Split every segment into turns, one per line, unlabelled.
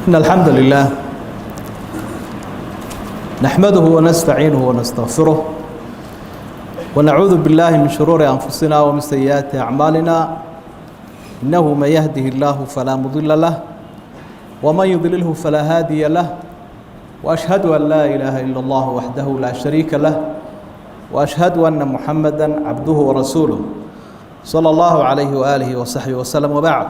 إن الحمد لله نحمده ونستعينه ونستغفره ونعوذ بالله من شرور أنفسنا ومن سيئات أعمالنا إنه من يهده الله فلا مضل له ومن يضلله فلا هادي له وأشهد أن لا إله إلا الله وحده لا شريك له وأشهد أن محمدا عبده ورسوله صلى الله عليه وآله وصحبه وسلم وبعد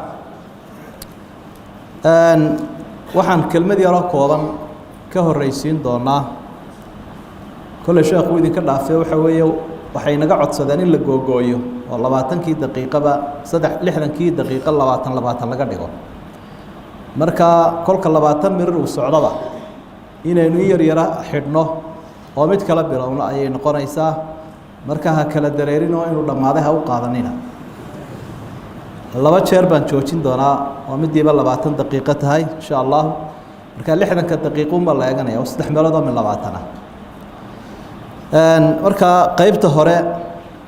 waxaan kelmad yaro kooban ka horeysiin doonaa kole sheekhu idinka dhaafay waxa weeye waxay naga codsadeen in la googooyo oo 20kii daqiiqaba 60kii daqiiqo 20 laga dhigo marka kolka 20 mirir uu socdaba inaynu yar yara xidhno oo mid kala bilowno ayay noqonaysaa marka ha kala dareerino inuu dhamaaday ha u qaadanina laba jeer baan joojin doonaa oo midiiba 20 daqiiqo tahay insha Allah marka 60 daqiiqo ma la eeganaya oo 3 meelood oo min 20 marka qaybta hore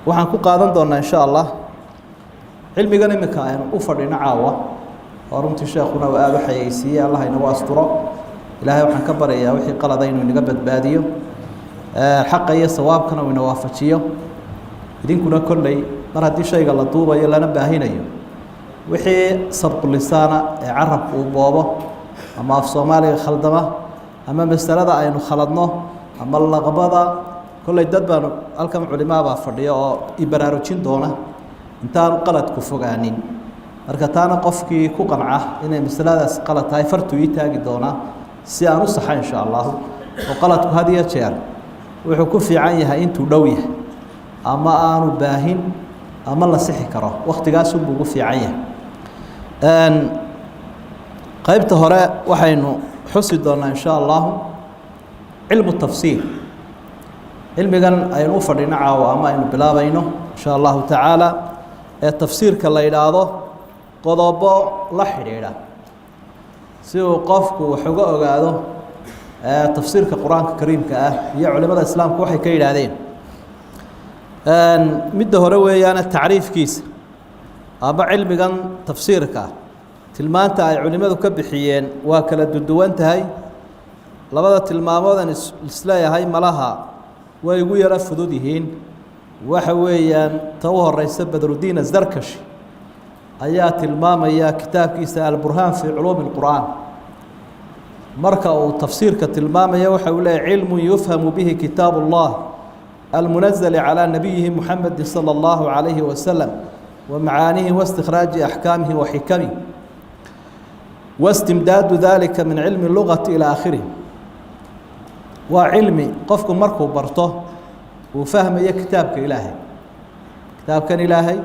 waxaan ku qaadan doonaa insha Allah cilmigan imika aynu u fadhino caawa oo runtii sheekhuna waa aad u xayeysiiyay Allah inagu asturo ilaahay waxaan ka barayaa wixii qalad aynu inaga badbaadiyo xaq iyo sawaabkana uu ina waafajiyo idinkuna kolley mar haddii shayga la duubayo lana baahinayo wixii sabqu lisaana ee carabku uu boobo ama af Soomaaliga khaldama ama masalada aynu khaladno ama laqabada kolley dad baan halkan culimada fadhiyo oo ibaraarujin doona intaan qalad ku fogaanin marka taana qofkii ku qanca inay masaladaas qalad tahay fartu ii taagi doona si aan u saxay insha Allah oo qaladku hadiya jeer wuxuu ku fiican yahay intuu dhow yahay ama aanu baahin ama la sixi karo waqtigaas uu ugu fiican yahay qaybta hore waxaynu xusi doonaa insha Allah cilmu tafsiir cilmigan aynu fadhino caawa ama aynu bilaabayno insha Allah taala ee tafsiirka la yiraahdo qodobo la xiriira si uu qofku wax uga ogaado tafsiirka quraanka kariimka ah iyo culimada islaamku waxay ka yiraahdeen midda hore weeyaan taariifkiisa aba cilmigan tafsiirka tilmaanta ay culimadu ka bixiyeen waa kala duwan tahay labada tilmaamood isleeyahay malaha way ugu yara fudud yihiin waxa weeyaan taw horeysa Badruddin Az-Zarkashi ayaa tilmaamaya kitaabkiisa Al-Burhan fi Ulum Al-Quran marka uu tafsiirka tilmaamaya waxa uu leeyahay cilmu yufhamu bihi kitab Allah المنزل على نبيه محمد صلى الله عليه وسلم ومعانيه واستخراج أحكامه وحكمه واستمداد ذلك من علم اللغة إلى آخره وعلم قفكم مركو برته وفهم كتابك إلهي كتابك إلهي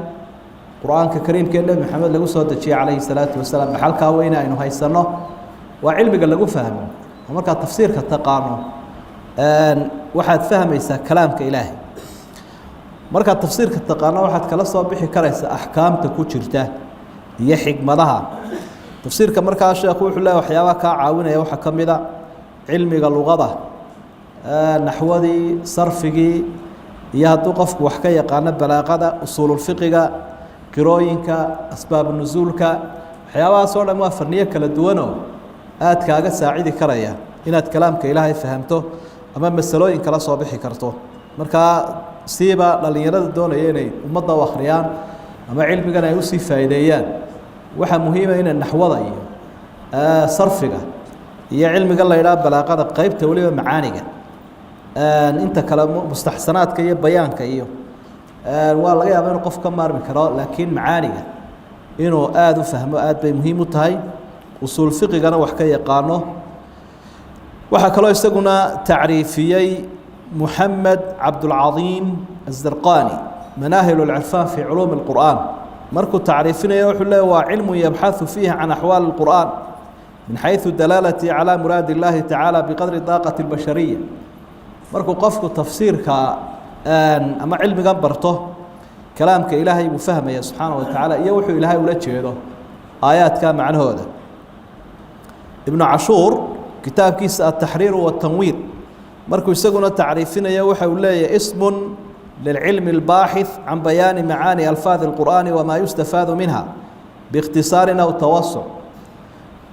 قرآن كريم كأنه محمد لقو صوت عليه الصلاة والسلام بحلقة وين إنه هاي السنة وعلمك لقو فهمه ومركا تفسيرك التقانون waxaad fahmaysaa kalaamka Ilaahay marka tafsiirka taqaano waxaad kala soo bixi karaysaa ahkaamta ku jirta iyo xigmadaha tafsiirka marka sheekhu wuxuu leeyahay waxyaabo ka caawinaya waxa kamida cilmiga luqada naxwadii sarfigi iyo haduu qofku wax ka yaqaan balaaqada usulul fiqiga qirooyinka asbaab nuzuulka waxyaabaha soo dhan waa farniyo kala duwan oo aad kaaga saacidi karaya inaad kalaamka Ilaahay fahamto ama masalooyin kala soo bixi karto marka siiba dhalinyarada doonaya inay ummadda u akhriyaan ama cilmigan ay u sii faa'iideeyaan waxa muhiim ah in naxwada iyo sarfiga iyo cilmiga la yiraahdo balaaqada qaybta waliba macaaniga inta kala mustahsanaadka iyo bayaanka iyo waa laga yaabaa in qof ka maarmi karo laakiin macaaniga inuu aad u fahmo aad bay muhiim u tahay usul fiqigana wax ka yaqaano waxa kale isaguna taariifiyay محمد عبد العظيم الزرقاني مناهل العرفان في علوم القرآن مركو تعريفنا يوحله وعلم يبحث فيه عن أحوال القرآن من حيث الدلالة على مراد الله تعالى بقدر طاقة البشرية مركو قفك تفسير أما علم قبرته كلامك إلهي وفهمه سبحانه وتعالى يوحي إلهي ولا تشيره آيات كان معنى هذا ابن عاشور كتاب كيس التحرير والتنوير مركو يسقون تعريفنا يوحي ولا اسم للعلم الباحث عن بيان معاني ألفاظ القرآن وما يستفاد منها باختصار أو توسع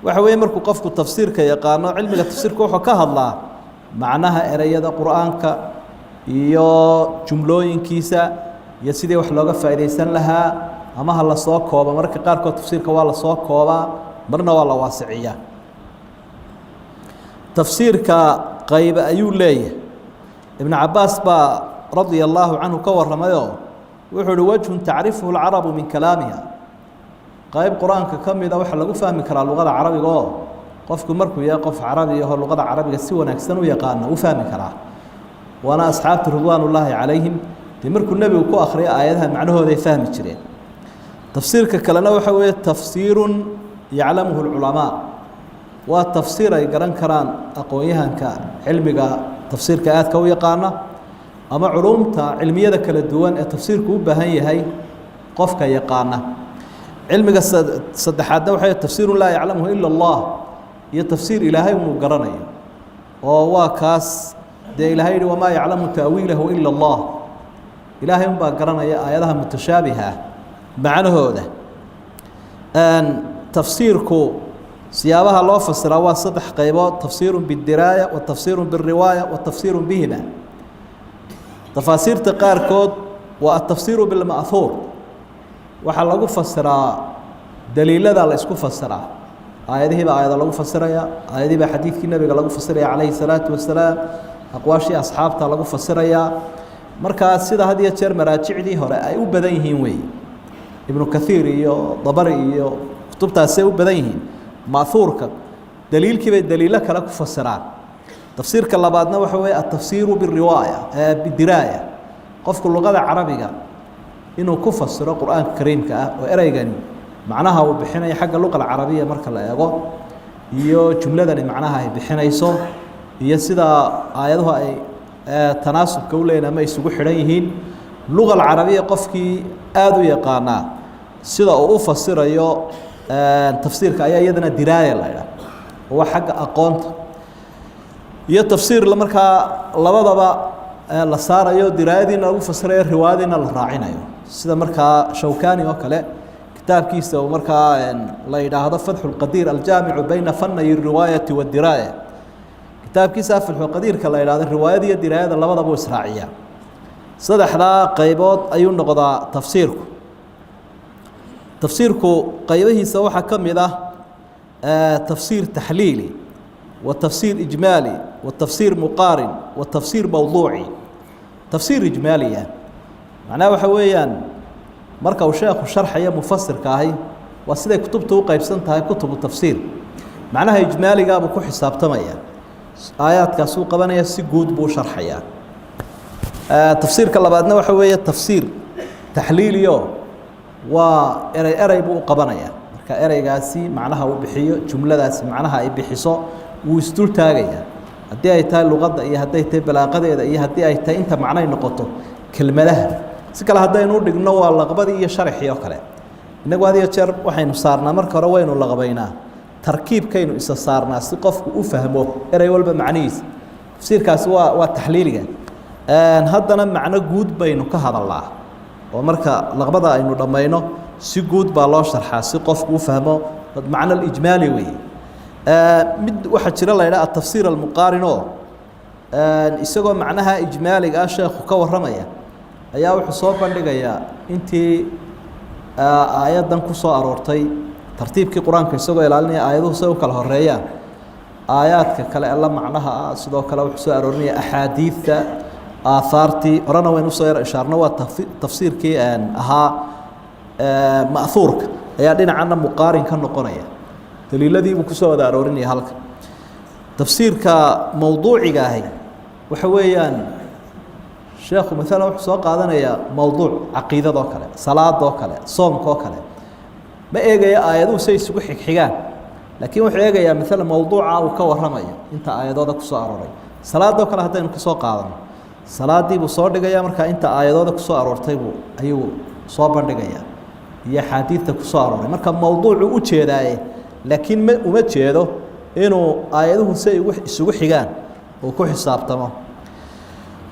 waxa weeye markuu qofku tafsiirka yaqaano cilmiga tafsiirka wuxuu ka hadlaa macnaha ereyada qur-aanka iyo jumlooyinkiisa iyo sidii wax looga faa'iidaysan lahaa ama ha la soo koobo marka qaarkood tafsiirka waa la soo koobaa marna waa la waasiciyaa tafsiirka qayb ayuu leeyahay ibn Abbas ba radiyallahu anhu ka waramayo wuxuu wajhun ta'rifuhu al-arab min kalamiha qayb quraanka kamida waxa lagu fahmi karaa luqada carabiga oo qofku markuu yahay qof carabi ah luqada carabiga si wanaagsan u yaqaan u fahmi karaa wana asxaabtu ridwanullahi alayhim markuu nabigu ku akhriyo aayadaha macnahooda ay fahmi jireen tafsiirka kalena waxa weeye tafsiirun ya'lamuhu al-ulama waa tafsiir ay garan karaan aqoonyahanka cilmiga tafsiirka aadka u yaqaana ama culumta cilmiyada kala duwan ee tafsiirku u baahan yahay qofka yaqaana cilmiga saddexaad waxa tafsiir la ya'lamuhu illa Allah iyo tafsiir ilaahay uu garanayo oo waa kaas de ilaahay wama ya'lamu ta'wiilahu illa Allah ilaahay baa garanaya aayadaha mutashaabiha macnahooda tafsiirku siyaabaha loo fasiraa waa saddex qaybood tafsiirun bid-diraaya wa tafsiirun bir-riwaaya wa tafsiirun bihima tafasiirta qaarkood waa at-tafsiiru bil-ma'thuur waxa lagu fasiraa daliilada la isku fasiraa aayadihiiba aayada lagu fasiraya aayadihiiba xadiidkii nabiga lagu fasiraya calayhi salaatu wasalaam aqwaashii asxaabta lagu fasiraya marka sida had iyo jeer maraajicdii hore ay u badan yihiin weey ibn kathiir iyo dabari iyo kutubtaas ay u badan yihiin ma'thuurka daliilkii bay daliilo kale ku fasiraan tafsiirka labaadna waxa weeye at-tafsiiru bir-riwaaya bid-diraaya qofku luqada carabiga inuu ku fasiro quraanka kariimka ah oo ereygan macnaha uu bixinayo xagga luqada carabiga marka la eego iyo jumladani macnaha ay bixinayso iyo sida aayaduhu ay tanaasubka u leeyna ma isugu xidhan yihiin luqada carabiga qofkii aad u yaqaana sida uu u fasirayo tafsiirka ayaa iyadana diraaya la yiraahdo waa xagga aqoonta iyo tafsiir la markaa labadaba la saarayo diraayadiina lagu fasirayo riwaayadiina la raacinayo sida markaa Shawkani oo kale kitaabkiisa oo markaa la yiraahdo Fathul Qadir al-Jaami'u bayna fanni ar-riwaayati wad-diraaya kitaabkiisa Fathul Qadir ka la yiraahdo riwaayada iyo diraayada labadaba israaciya saddexda qaybood ayuu noqdaa tafsiirku qaybihiisa waxa kamid ah tafsiir tahliili wa tafsiir ijmaali wa tafsiir muqaarin wa tafsiir mawduuci tafsiir ijmaaliya macnaheedu waxa weeyaan marka uu sheekhu sharxaya mufassirka ahi waa siday kutubtu u qaybsan tahay kutubu tafsiir macnaha ijmaaliga buu ku xisaabtamaya aayaadkaas uu qabanaya si guud buu sharxaya tafsiirka labaadna waxa weeye tafsiir tahliiliyo waa erey buu qabanaya marka ereygaasi macnaha uu bixiyo jumladaasi macnaha ay bixiso uu isdul taagaya haddii ay tahay luqadda iyo haddii ay tahay balaaqadeeda iyo haddii ay tahay inta macno ay noqoto kelmadaha si kale haddaynu dhigno waa laqbadii iyo sharxii oo kale inagu had iyo jeer waxaynu saarnaa marka hore waynu laqbaynaa tarkiibkaynu isa saarnaa si qofku u fahmo erey walba macnihiisa tafsiirkaasi waa tahliiliga haddana macno guud baynu ka hadalnaa oo marka laqbada aynu dhamayno si guud baa loo sharxaa si qofku u fahmo macno ijmaali weeye mid waxa jira la yiraahdo tafsiir al-muqaarin oo isagoo macnaha ijmaaliga ah sheekhu ka waramaya ayaa wuxuu soo bandhigayaa intii aayadan ku soo aroortay tartiibkii quraanka isagoo ilaalinaya aayaduhu soo kala horeeyaan aayaadka kale alla macnaha sidoo kale wuxuu soo aroorinaya axaadiithta aahaartii horena waynu soo yar ishaarno waa tafsiirkii ahaa ma'thuurka ayaa dhinacana muqaarin ka noqonaya daliiladii buu ku soo wada aroorinaya halka tafsiirka mawduuciga ahi waxa weeyaan sheekhu mesela wuxuu soo qaadanaya mawduuc caqiidada oo kale salaad oo kale soomka oo kale ma eegaya aayaduhu say isugu xigxigaan laakiin wuxuu eegayaa mesela mawduuca uu ka warramayo inta aayadooda ku soo arooray salaadoo kale haddaynu ka soo qaadano salaadii buu soo dhigaya markaa inta aayadooda ku soo aroortay ayuu soo bandhigaya iyo xadiidta ku soo arooray marka mawduucu u jeedaaye laakiin uma jeedo inuu aayaduhu say isugu xigaan oo ku xisaabtamo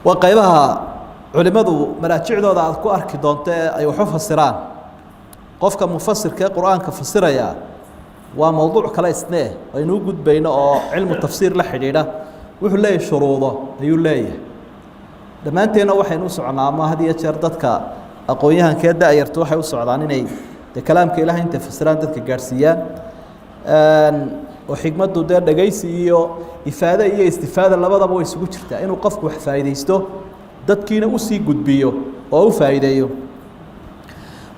waa qaybaha culimadu maraajicdooda aad ku arki doonto ay wax u fasiraan qofka mufassirka quraanka fasiraya وموضوع كلا إسناه وينوجد بين علم التفسير لحديده وحلاه شروطه يولاه لما أنت وحي نوسعنا ما هذه شرطتك أقويها كده يرتوح يوسع عنيني ده كلام كإله أنت فسران ذلك جارسيان وحكمته ده دقيسي إفادة إيه استفادة لبضة بو يسوق شرطة إنه قفك وحفايده يستو دتكينا أسي قد بيو أو فايده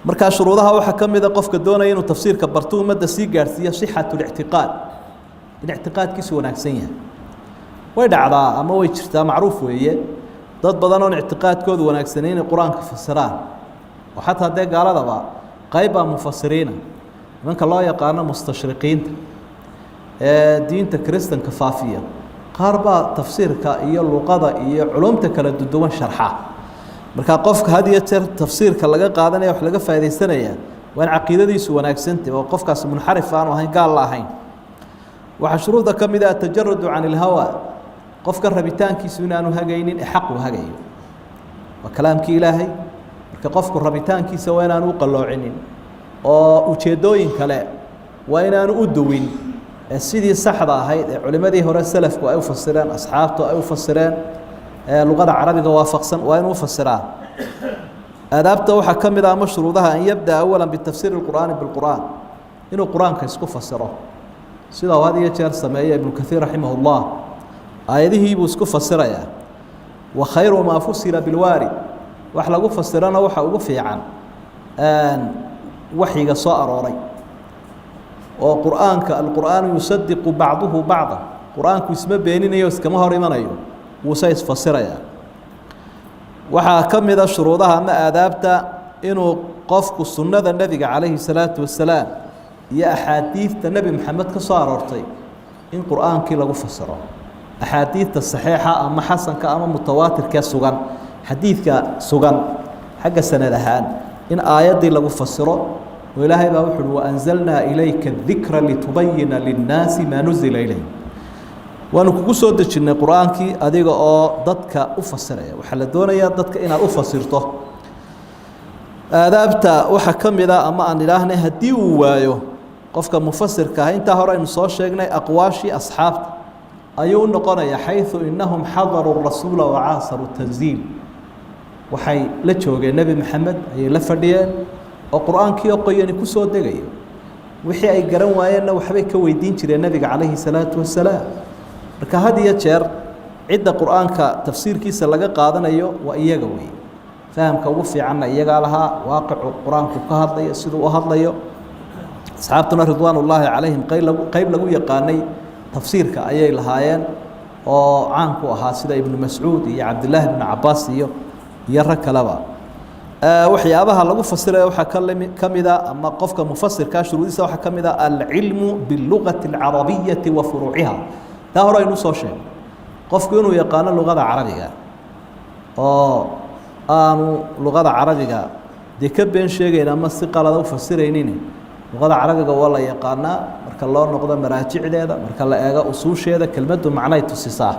marka shuruudaha waxa kamida qofka doonaya inuu tafsiirka barto umada si gaarsiyo sihhatul i'tiqaadkiisu wanaagsan yahay way dhacdaa ama way jirtaa macruuf weeye dad badan oo i'tiqaadkoodu wanaagsaneen quraanka fasiraan waxa haday gaaladaba qayba mufassiriina manka loo yaqaan mustashriqiinta diinta kristanka faafiya qarba tafsiirka iyo luqada iyo culumta kala duwan sharxa marka qofka had iyo jeer tafsiirka laga qaadanayo wax laga faa'iideysanaya waan aqeedadiisu wanaagsantahay oo qofkaas munxarif aan ahayn gaal la ahayn waxa shuruuda kamida tajarrud an al-hawa qofka rabitaankiisu inaanu hagaynin xaq u hagayo wa kalaamki ilaahay marka qofku rabitaankiisa waa inaanu qalloocinin oo ujeedooyin kale waa inaanu u duwin sidii saxda ahayd ee culimadii hore salafku ay u fasireen asxaabtu ay u fasireen لغة عربية وافقسا وين مفسرها آدابته وحكمها مشروطها أن يبدأ أولا بالتفسير القرآن بالقرآن إنه القرآن كيسكو فسره سيدا وهذه يجار سمعية ابن كثير رحمه الله آياته يبسكو فسرها وخير ما فسر بالوارد وحلقو فسرنا وحلقو في عن وحي صائر وري القرآن يصدق بعضه بعضا القرآن كيسمى بيننا يوسكما هرمنا يوم وسيس فسريا وحا كمida shuruudaha ma aadaabta inuu qofku sunnada nabiga calayhi salaatu wasalaam iyo ahadiithta nabi maxamed ka soo aroortay in quraankii lagu fasiro ahadiithta saxiixa ama xasanka ama mutawaatirka sugan xadiidka sugan xagga sanad ahaan in aayadii lagu fasiro oo ilaahay baa wuxuu wa anzalna ilayka dhikra litubayyana lin-naasi ma nuzila ilayhim waanu kugu soo dejinay quraankii adiga oo dadka u fasiraya waxa la doonayaa dadka inaad u fasirto aadaabta waxa kamida ama aan ilaahnay hadii uu waayo qofka mufassirka inta hore aynu soo sheegnay aqwaashi asxaabta ayuu noqonaya haythu innahum hadaru ar-rasuula wa aasaru tanziil waxay la joogeen nabi maxamed ay la fadhiyeen oo quraankii oo qoyani ku soo degayo wixii ay garan waayeen waxbay ka weydiin jireen nabiga calayhi salaatu wasalaam marka had iyo jeer cidda quraanka tafsiirkiisa laga qaadanayo waa iyaga weey fahamka ugu fiican iyaga laha waaqicu quraanku ka hadlayo sidoo u hadlayo asxaabtuna ridwaanullaahi calayhim qayb lagu yaqaanay tafsiirka ayay lahaayeen oo caan ku ahaa sida ibn mas'uud iyo abdullah ibn abbas iyo rag kaleba waxyaabaha lagu fasirayo waxa kamida ama qofka mufassirka shuruudiisa waxa kamida al-ilmu bil-lughati al-arabiyyah wa furuu'iha هورا ينوصل شيء قف كانوا يقانا اللغة العربية لغة العربية دي كبين شيء لما استقال ذو فسرينين اللغة العربية والله يقانا مرك الله نقدر مراجع هذا مرك الله أجا أصول شيء هذا كلمة معناه تسيساه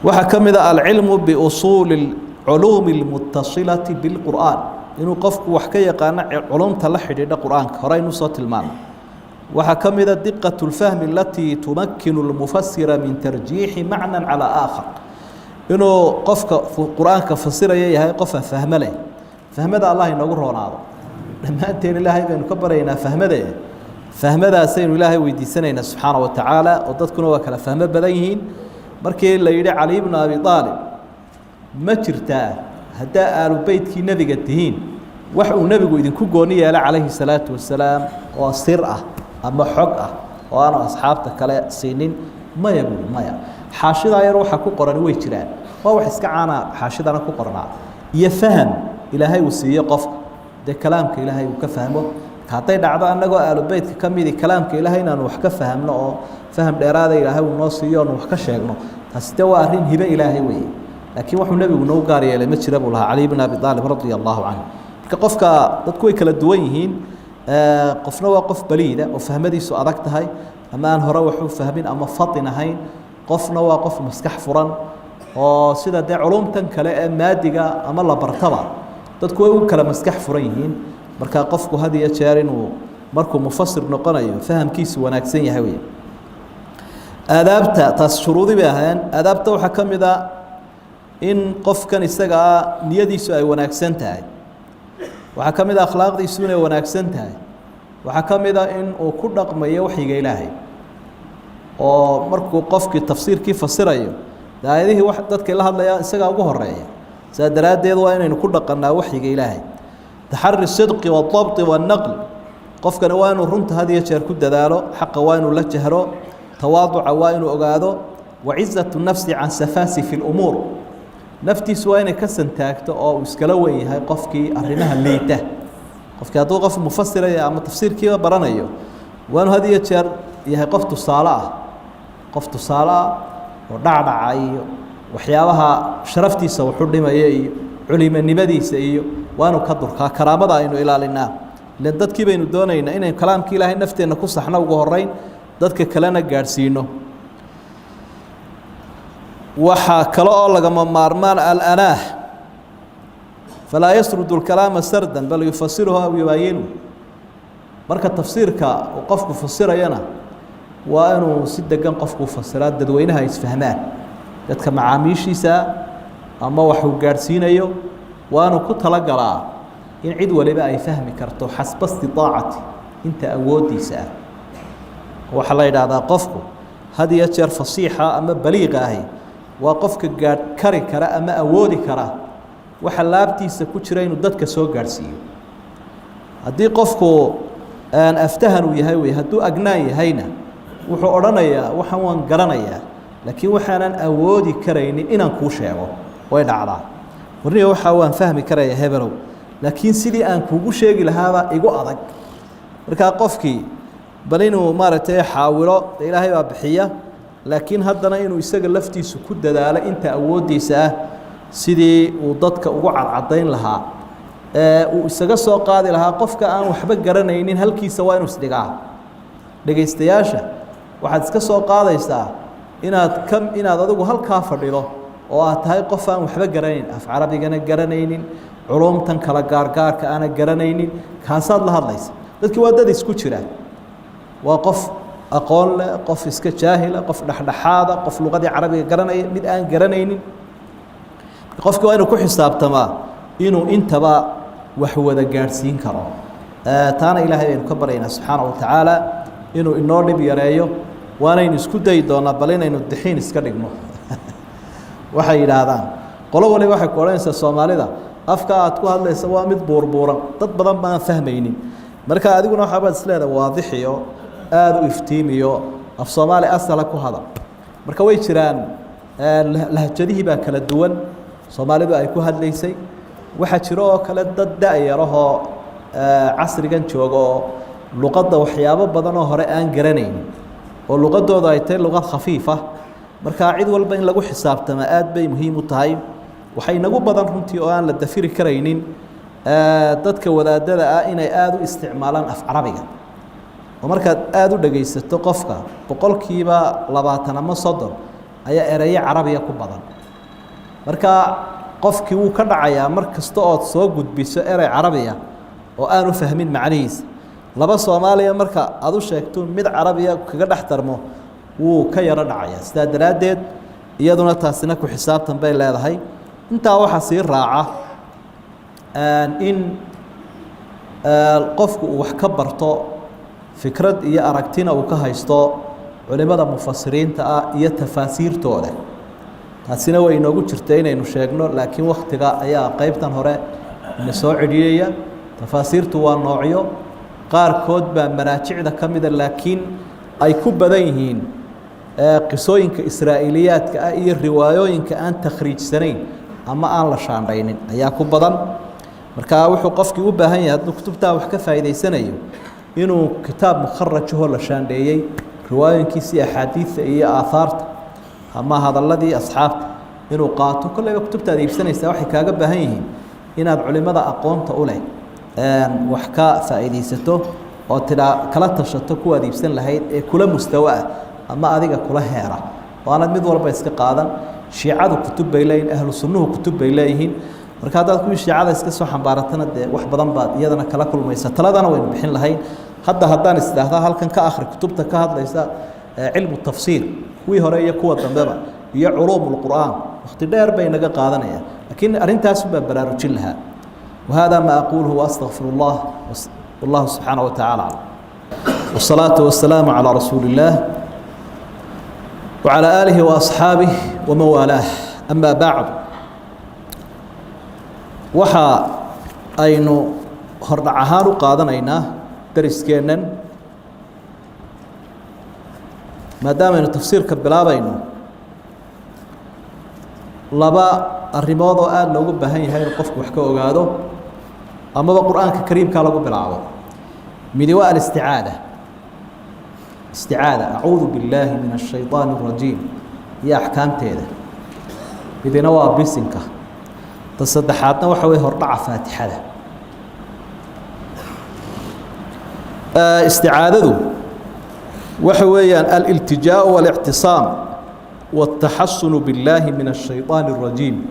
وحكم ذا العلم بأصول العلوم المتصلة بالقرآن إنه قف وحكي يقانا علوم تلحد هذا القرآن هورا ينوصل المعنى وحكم ذا دقة الفهم التي تمكن المفسر من ترجيح معنى على آخر إنه قفك في القرآن كفسر هي قف فهم له فهم ذا الله ينور هذا لما أنت الله يبين كبرينا فهم ذا سين الله ويدي سنين سبحانه وتعالى وتذكروا وكلا فهم بديهين مركي اللي يدعي علي بن أبي طالب ما ترتاه هدا آل بيت كي نبي قتهين وحو نبي ويدين كوجونية عليه الصلاة والسلام وسرعة أما حقه وأنا أصحابته كلا سنين ما يقول ما حاشد يروح كقرن ويجران وهو حسك عنا حاشد أنا كقرنا يفهم إلى هاي وسيء قف ده كلامك إلى هاي وكفهمه هاتين عضا أن نجوا آل بيت كم يدي كلامك إلى هاي نحو كفهمنا فهم الإرادة إلى هاي والناصية نحو كشجنا هستوى أرين هبة إلى هاي وي لكن وحنا النبي ونوجار يا لما تشربوا لها علي بن أبي طالب رضي الله عنه كقفك تذكوي كلا دوينهين قفنا وقف بليدة وفهمديسو أدقتهاي أما أن هروحوا فهمين أما فطنهين قفنا وقف مسكح فرن وسيدا دي علوم تنكلا مادقة أما الله برتبع تدكوا كلا مسكح فرينين marka qofku hadiya jeerin markuu mufasir noqonayo fahamkiisu wanaagsan yahay wey aadaabta taas shuruudi bay ahayn aadaabta waxa kamida in qofkan isaga niyadiisu ay wanaagsan tahay waxa kamida akhlaaqdiisu inay wanaagsan tahay waxa kamida in uu ku dhaqmayo waxiga Ilaahay oo markuu qofkii tafsiirkii fasirayo daayadihii wax dadka la hadlaya isaga ugu horeeya saadaradeed waa inaynu ku dhaqanaa waxiga Ilaahay taxarri sidqi wa dhabt wa naql qofkana waa inuu runta had iyo jeer ku dadaalo xaq waa inuu la jahro tawaaduca waa inuu ogaado wa izzatu nafsi an safasi fi al-umur naftiisu waa inay ka santaagto oo iskala weyn yahay qofkii arrimaha liita qofkii hadduu qof mufasiraya ama tafsiirkiiba baranayo waa inuu had iyo jeer yahay qof tusaale ah oo dhacdhaca iyo waxyaabaha sharaftiisa wuxuu dhimaya iyo culimanimadiisa iyo waanu ka durkaa karaamada aynu ilaalinaa leen dadkii baynu doonaynaa inaynu kalaamkii Ilaahay nafteena ku saxno ugu horeyn dadka kalena gaarsiino waxa kale oo laga maarmaan al-anah fala yasrudu al-kalama sardan bal yufassiruhu aw yubayinu marka tafsiirka uu qofku fasirayana waa inuu si degan qofku fasiraa dadweynaha isfahmaan dadka macaamiishiisa ama wax uu gaarsiinayo waanu ku talagalaa in cid waliba ay fahmi karto xasba istiaacati inta awoodiisa waxa la yiraahdaa qofku had iyo jeer fasiixa ama baliiq ah waa qofka gaar kari kara ama awoodi kara waxa laabtiisa ku jira inuu dadka soo gaarsiiyo haddii qofku aan aftahan u yahay way hadduu agnaan yahayna wuxuu oranayaa waxaan waan garanayaa laakiin waxaanan awoodi karaynin inaan kuu sheego way dhacdaa warniyo waxa waan fahmi karayaa hebelow laakiin sidii aan kuugu sheegi lahaaba igu adag marka qofkii bal inuu maaragtay xaawilo Ilaahay baa bixiya laakiin haddana inuu isaga laftiisu ku dadaalo inta awoodiisa sidii uu dadka ugu cadcadeyn lahaa uu isaga soo qaadi lahaa qofka aan waxba garanaynin halkiisa waa inuu isdhigaa dhageystayaasha waxaad iska soo qaadaysaa inaad adigu halkaa fadhido oo aad tahay qof aan waxba garanayn af carabigana garanaynin culumtan kala gaargaarka aan garanaynin kaasaad la hadlaysa dadkii waa dad isku jira waa qof aqoon leh qof iska jaahil qof dhaxdhaxaada qof luqadii carabiga garanaya mid aan garanaynin qofku waa inuu ku xisaabtamaa inuu intaba wax wada gaarsiin karo taana Ilaahay aynu ka barayna subhanahu wa ta'ala inuu inoo dhib yareeyo waanaynu isku day doonaa bal inaynu dixiin iska dhigno waxay yiraahdaan qolo waliba waxay qoranaysaa Soomaalida afka aad ku hadlayso waa mid buurbuuran dad badan baan fahmaynin marka adiguna waxa baad isleedahay waadixiyo aad u iftiimiyo af Soomaali asala ku hada marka way jiraan lahjadihi baa kala duwan Soomaalidu ay ku hadlaysay waxa jiro oo kala dad daayaraho casrigan joogo luqadda waxyaabo badan oo hore aan garanaynin oo luqadooda ay tahay luqad khafiifa marka cid walba in lagu xisaabtama aad bay muhiim u tahay waxay nagu badan runtii oo aan la dafiri karaynin dadka wadaadada inay aad u isticmaalaan af carabiga oo markaad aad u dhageysato qofka boqolkiiba 20 ama 30 ayaa ereyo carabiga ku badan marka qofkii uu ka dhacayaa markasta oo soo gudbiso erey carabiga oo aan u fahmin macnihiisa laba Soomaaliya marka aad u sheegto mid carabiga kaga dhaxtarmo wuu ka yara dhacayaa sida daraadeed iyaduna taasina ku xisaabtan bay leedahay inta waxa si raaca in qofku wax ka barto fikrad iyo aragtina uu ka haysto culimada mufassiriinta iyo tafaasiirtooda taasina way inoogu jirtay inaynu sheegno laakiin waqtiga ayaa qaybtan hore ina soo celiyaya tafaasiirtu waa noocyo qaar kood baa maraajicda kamida laakiin ay ku badan yihiin qisooyinka Israa'iiliyaadka iyo riwaayooyinka aan takhriijsanayn ama aan la shaandhaynin ayaa ku badan marka wuxuu qofkii u baahan yahay hadduu kutubta wax ka faa'iideysanayo inuu kitaab mukharraj oo la shaandheeyay riwaayooyinkiisa axaadiisa iyo aahaarta ama hadalladii asxaabta inuu qaato kullayba kutubta iibsanaysa waxay kaaga baahan yihiin inaad culimada aqoonta u leh wax ka faa'iideysato oo kala tashato kuwa iibsan lahayd ee kula mustawa ama adiga kula heera waana mid walba iska qaadan shiicadu kutub bay leeyihiin ahlu sunnuhu kutub bay leeyihiin marka hadaad ku shiicada iska soo xambaaratana wax badan baad iyadana kala kulmaysa taladana way bixin lahayn haddaan isdhaahdaa halkan ka akhri kutubta ka hadlaysa cilmu tafsiir kuwii hore iyo kuwa dambeba iyo culuumul qur'aan waqti dheer bay naga qaadanayaan laakiin arrintaas baa baraarujin lahaa وهذا ما أقوله وأستغفر الله والله سبحانه وتعالى والصلاة والسلام على رسول الله وعلى آله وأصحابه ومن والاه أما بعد وحا أينو هردعهان قادنينا درسكينا ما دام إنه تفسير كبلابينو لبا الرماد آل لو بهاي هاي القفك وحكا وقادو أما بالقرآن الكريم كان لو بلعبه مدواء الاستعادة استعادة أعوذ بالله من الشيطان الرجيم يا أحكام تيدا بدي نوا بيسنك تصدحاتنا وحوي هرطع فاتحة استعادة وحوي الالتجاء والاعتصام والتحصن بالله من الشيطان الرجيم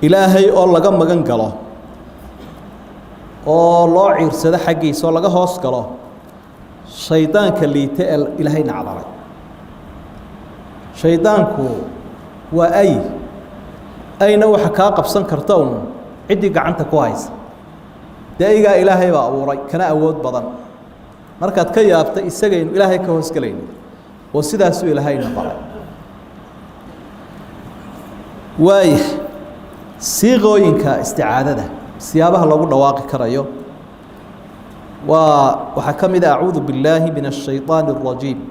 إلهي الله قم قنقله الله عرسد حقي سو لغا هوس قله شيطانك اللي تقل إلهي نعذره شيطانك أي نوع حكاقة بسن كرتون عدي قعنت كويس دايقا إلهي بأبوري كان أود بضن مركات كيابتا إساقين إلهي كهوس كلين وسيدا سو إلهي نقرأ واي سيغوينك استعادة سيابها لو دواقي كرايو وحكم إذا أعوذ بالله من الشيطان الرجيم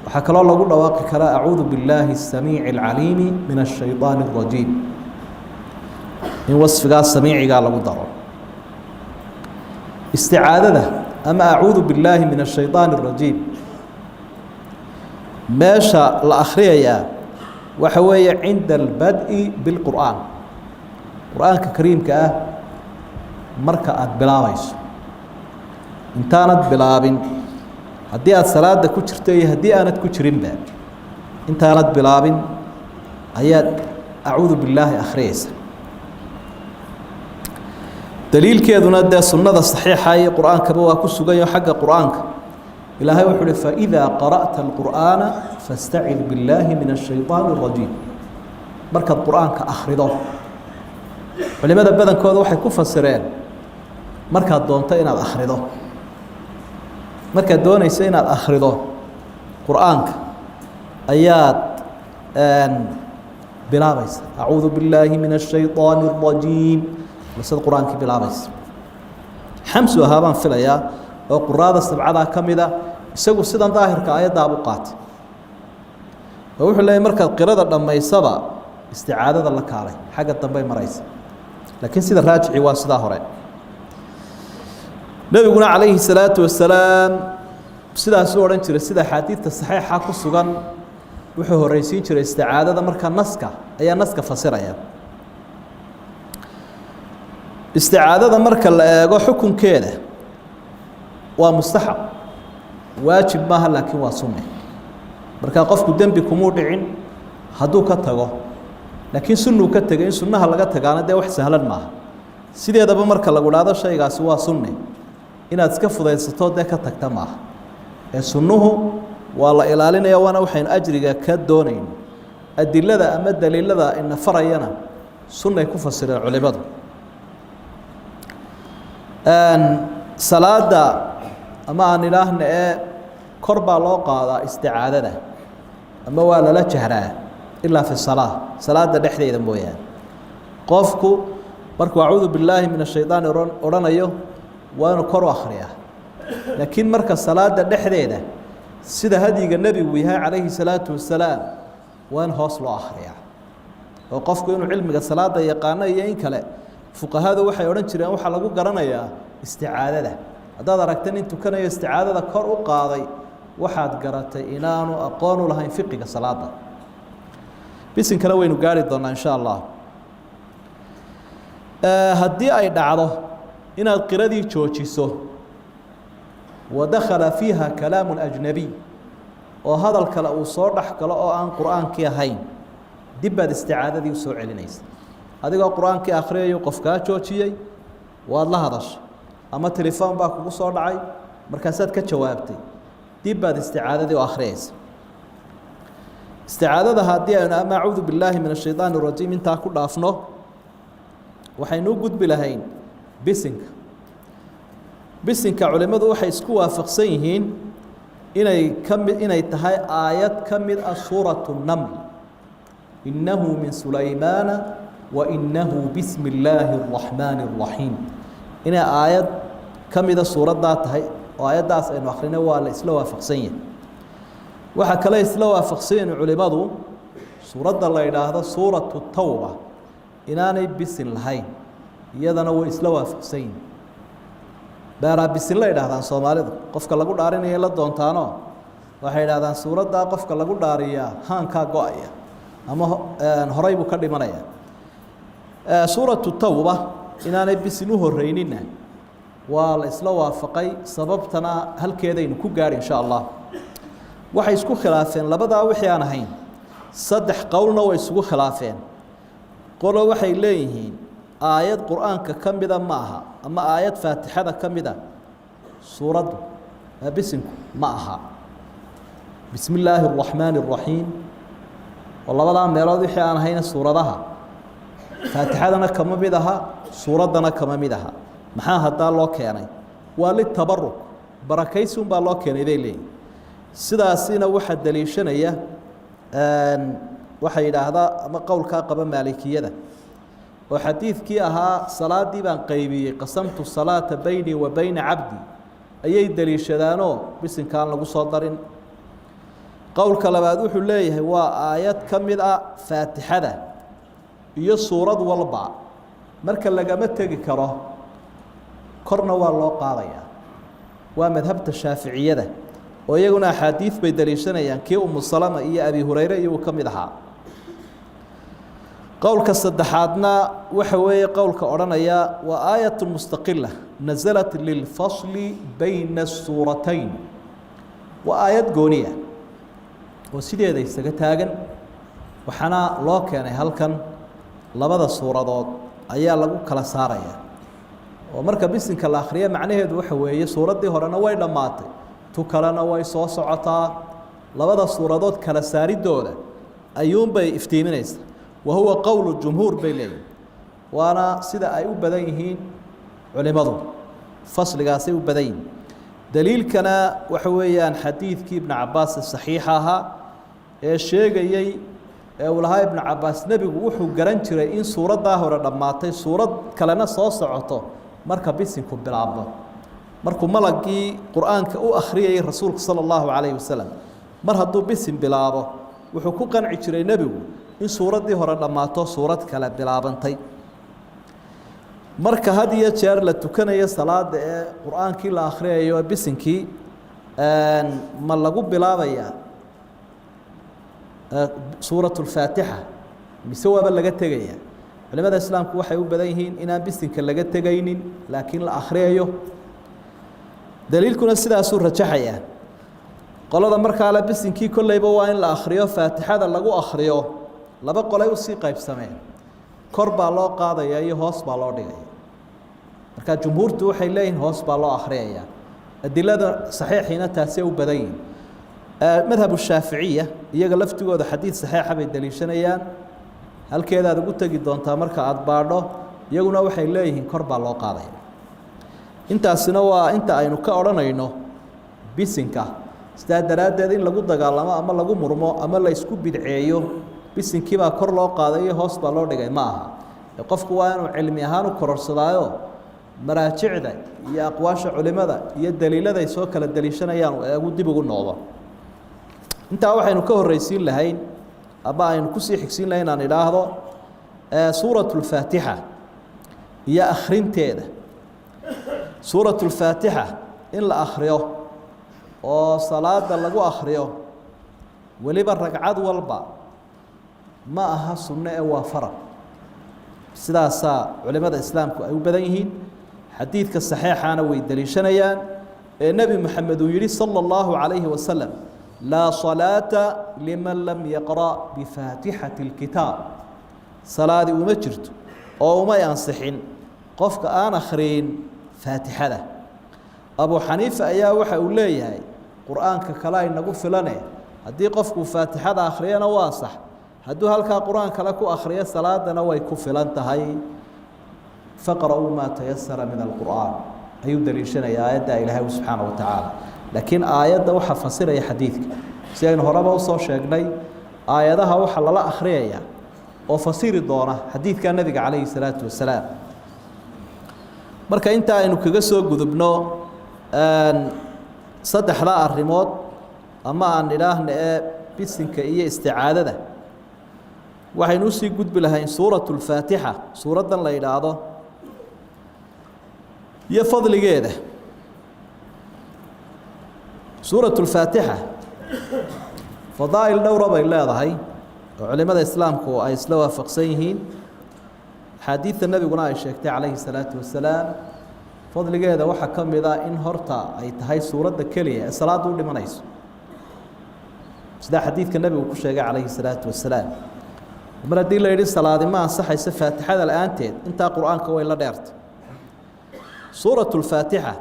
وحكى الله لو دواقي كرا أعوذ بالله السميع العليم من الشيطان الرجيم من وصف قال السميع قال لو ضرر استعادة أما أعوذ بالله من الشيطان الرجيم ماشى الأخرية وحوي عند البدء بالقرآن القرآن الكريم كأه مركة بلاويس انتانت بلابين هدي الصلاة كترتي هدي أنا كترين باب انتانت بلابين آيات أعوذ بالله أخريس دليل كذا ندى السنة الصحيحة هي قرآن كبوا كسجى حق قرآنك إلهي وحده فإذا قرأت القرآن فاستعذ بالله من الشيطان الرجيم مركة القرآن كأخرده ولماذا بدن كذا واحد كفسرين مركة دونتين على أخرده مركة دون يسين على أخرده قرآنك آيات بلا بيس أعوذ بالله من الشيطان الرجيم بس القرآن بلا بيس حمس وهابان في الآيات وقرآن السبعة كمذا يسوي سيدان ظاهر كآيات أبوقات ووحي الله مركز قرادة لما يسبع استعادة الله كاري حاجة طبي مريس لكن سيد الراجع واسدا هراء نبينا عليه الصلاة والسلام سيدا سورة انتر سيدا حديث الصحيح حاكو السجن وحيه الرئيسين ترى استعادة مركز نسكة أي نسكة فصيرة يا استعادة مركز حكم كده ومستحب واجب ماها لكن واسمه marka qofku dambi kuma dhicin haduu ka tago laakiin sunnu ka tagay in sunnaha laga tagaana de wax sahlan maaha sideedaba marka lagu dhaado shaygaasi waa sunne inaad iska fudaysato de ka tagta maaha ee sunnuhu waa la ilaalinaya wana waxaan ajriga ka doonayn adillada ama daliilada in farayana sunnay ku fasireen culimadu salaada ama aan ilaahna ee kor baa loo qaadaa isticaadada ama waa la jahraa illa fi salaada dhexdeeda mooyaan qofku markuu a'uudu billahi minash shaytaani oranayo waa kor u akhriya laakiin marka salaada dhexdeeda sida hadiga nabigu yahay calayhi salaatu wasalaam waan hoos loo akhriya oo qofku inuu cilmiga salaada yaqaan iyo in kale fuqahadu waxay oran jireen waxa lagu garanayaa isticaadada hadaad aragtan intuu kanayo isticaadada kor u qaaday waxaad garatay inaanu aqoon u lahayn fiqiga salaada bisin kale waynu gaari doonaa insha Allah haddii ay dhacdo inaad qiradii joojiso ودخل فيها كلام أجنبي وهذا الكلام صار كلا عن قرآن كي هين دب الاستعادة دي وسوء علينيس هذا القرآن كي آخره يوقف كاتشوتشي waad la hadashay ama telefoon baa kugu soo dhacay markaasaad ka jawaabtay dib baad isticaadadii u akhriyaysa isticaadada haddii aynu ama acuudu billaahi min ashaydaani arajiim intaa ku dhaafno waxaynu u gudbi lahayn bisinka culimmadu waxay isku waafaqsan yihiin inay tahay aayad ka mid ah suuratu naml innahu min sulaymaana wa innahu bismi illaahi araxmaani araxiim inay aayad ka mida suuraddaa tahay oo aayaddaas aynu akrinay waa la isla waafaqsan yahay waxaa kale isla waafaqsan yihiin culimmadu suuradda la yidhaahdo suuratu tawba inaanay bisin lahayn iyadana way isla waafaqsan yihin beeraa bisin la yidhaahdaan soomaalidu qofka lagu dhaarinaya la doontaano waxay yidhahdaan suuraddaa qofka lagu dhaariyaa haankaa go-aya ama horay buu ka dhimanaya suuratu tawba inaanay bisin u horreynina waa la isla waafaqay sababtana halkeedaynu ku gaadhi insha allah waxay isku khilaafeen labadaa wixii aan ahayn saddex qowlna way isugu khilaafeen qolo waxay leeyihiin aayad qur-aanka ka mida ma aha ama aayad faatixada ka mida suuraddu bisinku ma aha bismi illaahi araxmaani araxiim oo labadaa meelood wixii aan ahayna suuradaha faatixadana kama mid aha suuraddana kama mid aha maxaa haddaa loo keenay waa litabaruk barakaysi unbaa loo keenay bay leeyihin sidaasina waxaa daliishanaya waxay yidhaahdaa ama qowlkaa qaba maalikiyada oo xadiidkii ahaa salaadii baan qaybiyey qasamtu salaata baynii wa bayna cabdi ayay daliishadaanoo bisinkaan lagu soo darin qowlka labaad wuxuu leeyahay waa aayad ka mid ah faatixada iyo suurad walba marka lagama tegi karo korna waa loo qaadayaa waa madhabta shaaficiyada oo iyaguna axaadiid bay daliishanayaan kii umu salama iyo abi hurayre iyuu ka mid ahaa qowlka saddexaadna waxa weeye qowlka odhanaya waa aayat mustaqila nasalat lilfasli bayna suuratayn waa aayad gooniya oo sideeda isaga taagan waxaana loo keenay halkan labada suuradood ayaa lagu kala saaraya oo marka bisinka la akhriyo macnaheedu waxa weeye suuraddii horena way dhammaatay tu kalena way soo socotaa labada suuradood kala saaridooda ayuunbay iftiiminaysaa wahuwa qowlu jumhuur bay leeyihin waana sida ay u badan yihiin culimmadu fasligaasay u badan yihiin daliilkana waxa weeyaan xadiidkii ibnu cabaas saxiixa ahaa ee sheegayey ee uu lahaa ibnu cabaas nebigu wuxuu garan jiray in suuraddaa hore dhammaatay suurad kalena soo socoto marka bisinku bilaabmo markuu malagii qur-aanka u akhriyayay rasuulku sala allahu calayhi wasalam mar hadduu bisin bilaabo wuxuu ku qanci jiray nebigu in suuraddii hore dhammaato suurad kale bilaabantay marka had iyo jeer la tukanayo salaada ee qur-aankii la akhriyayo bisinkii ma lagu bilaabayaa suuratu lfaatixa mise waaba laga tegaya culimada islaamku waxay u badan yihiin inaan bisinka laga tegaynin laakiin la akhriyayo daliilkuna sidaasuu rajaxayaa qolada markaa le bisinkii kolleyba waa in la akhriyo faatixada lagu akhriyo laba qolay usii qaybsameen kor baa loo qaadaya iyo hoos baa loo dhigaya marka jumhuurtu waxay leeyihiin hoos baa loo akhriyaya adilada saxiixiina taasay u badan yihiin madhabu shaaficiya iyaga laftigooda xadiid saxiixa bay daliishanayaan halkeedaad ugu tegi doontaa marka aada baadho iyaguna waxay leeyihiin kor baa loo qaadaya intaasina waa inta aynu ka odhanayno bisinka sidaa daraaddeed in lagu dagaalamo ama lagu murmo ama la isku bidceeyo bisinkii baa kor loo qaaday iyo hoos baa loo dhigay ma aha qofku waa inuu cilmi ahaan u kororsadaayo maraajicda iyo aqwaasha culimada iyo daliiladay soo kala daliishanayaan eegu dib ugu noqdo intaa waxaynu ka horreysiin lahayn ama aynu kusii xigsiin lahayn aan idhaahdo suuratu lfaatixa iyo akhrinteeda suuratu lfaatixa in la akhriyo oo salaada lagu akhriyo weliba ragcad walba ma aha sunno ee waa farad sidaasaa culimada islaamku ay u badan yihiin xadiidka saxiixaana way daliishanayaan ee nebi moxamed uu yihi sala allahu calayhi wasalam laa salaata liman lam yaqra' bifaatixati اlkitaab salaadi uma jirto oo umay ansixin qofka aan akhriyin faatixada abu xaniifa ayaa waxa uu leeyahay qur-aanka kale inagu filane haddii qofku faatixada akhriyana waa sax hadduu halkaa qur-aan kale ku akhriyo salaadana way ku filan tahay faqra'uu maa tayasara min alqur'aan ayuu daliishanaya aayadda ilaahay subxaana wa tacaala laakiin aayadda waxaa fasiraya xadiidka si aynu horeba usoo sheegnay aayadaha waxaa lala akhriyaya oo fasiri doona xadiidka nebiga calayhi salaatu wasalaam marka intaa aynu kaga soo gudubno saddexda arrimood ama aan idhaahna ee bisinka iyo isticaadada waxaynu usii gudbi lahayn suuratu lfaatixa suuraddan la yidhaahdo iyo fadligeeda suuratu lfaatixa fadaa'il dhowra bay leedahay oo culimada islaamku ay isla waafaqsan yihiin axaadiidta nebiguna ay sheegtay calayhi salaatu wasalaam fadligeeda waxaa ka mid a in horta ay tahay suuradda keliya ee salaadda u dhimanayso sidaa xadiidka nebigu ku sheegay calayhi salaatu wasalaam mar haddii la yidhi salaadi ma ansaxayso faatixada la-aanteed intaa qur-aanka way la dheertay suuratu lfaatixa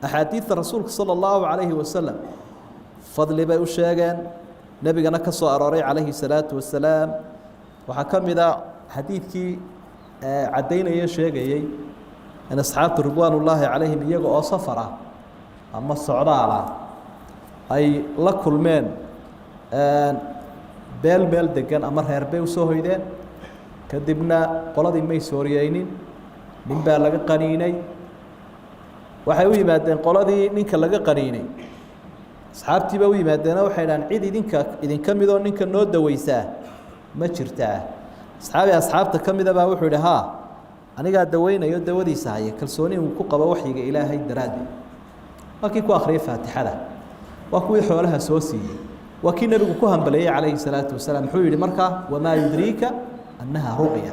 axaadiidta rasuulka sala allahu calayhi wasalam fadli bay u sheegeen nebigana ka soo arooray calayhi salaatu wasalaam waxaa ka mid a xadiidkii caddaynaya sheegayey in asxaabtu ridwaan ullaahi calayhim iyaga oo safar ah ama socdaal ah ay la kulmeen beel meel degan ama reer bay usoo hoydeen kadibna qoladii may sooriyeynin nin baa laga qaniinay waxay u yimaadeen qoladii ninka laga qaniinay asxaabtiiba u yimaadeena waxay dhahaan cid idinka midoo ninka noo daweysaa ma jirtaa asxaabi asxaabta ka mida baa wuxuu yidhi haa anigaa daweynayo dawadiisa haya kalsooni uu ku qabo waxyiga ilaahay daraaddeed waa kii ku akhriyay faatixada waa kuwii xoolaha soo siiyey waa kii nebigu ku hambaleeyey calayhi salaatu wasalaam muxuu yidhi markaa wamaa yudriika annaha ruqya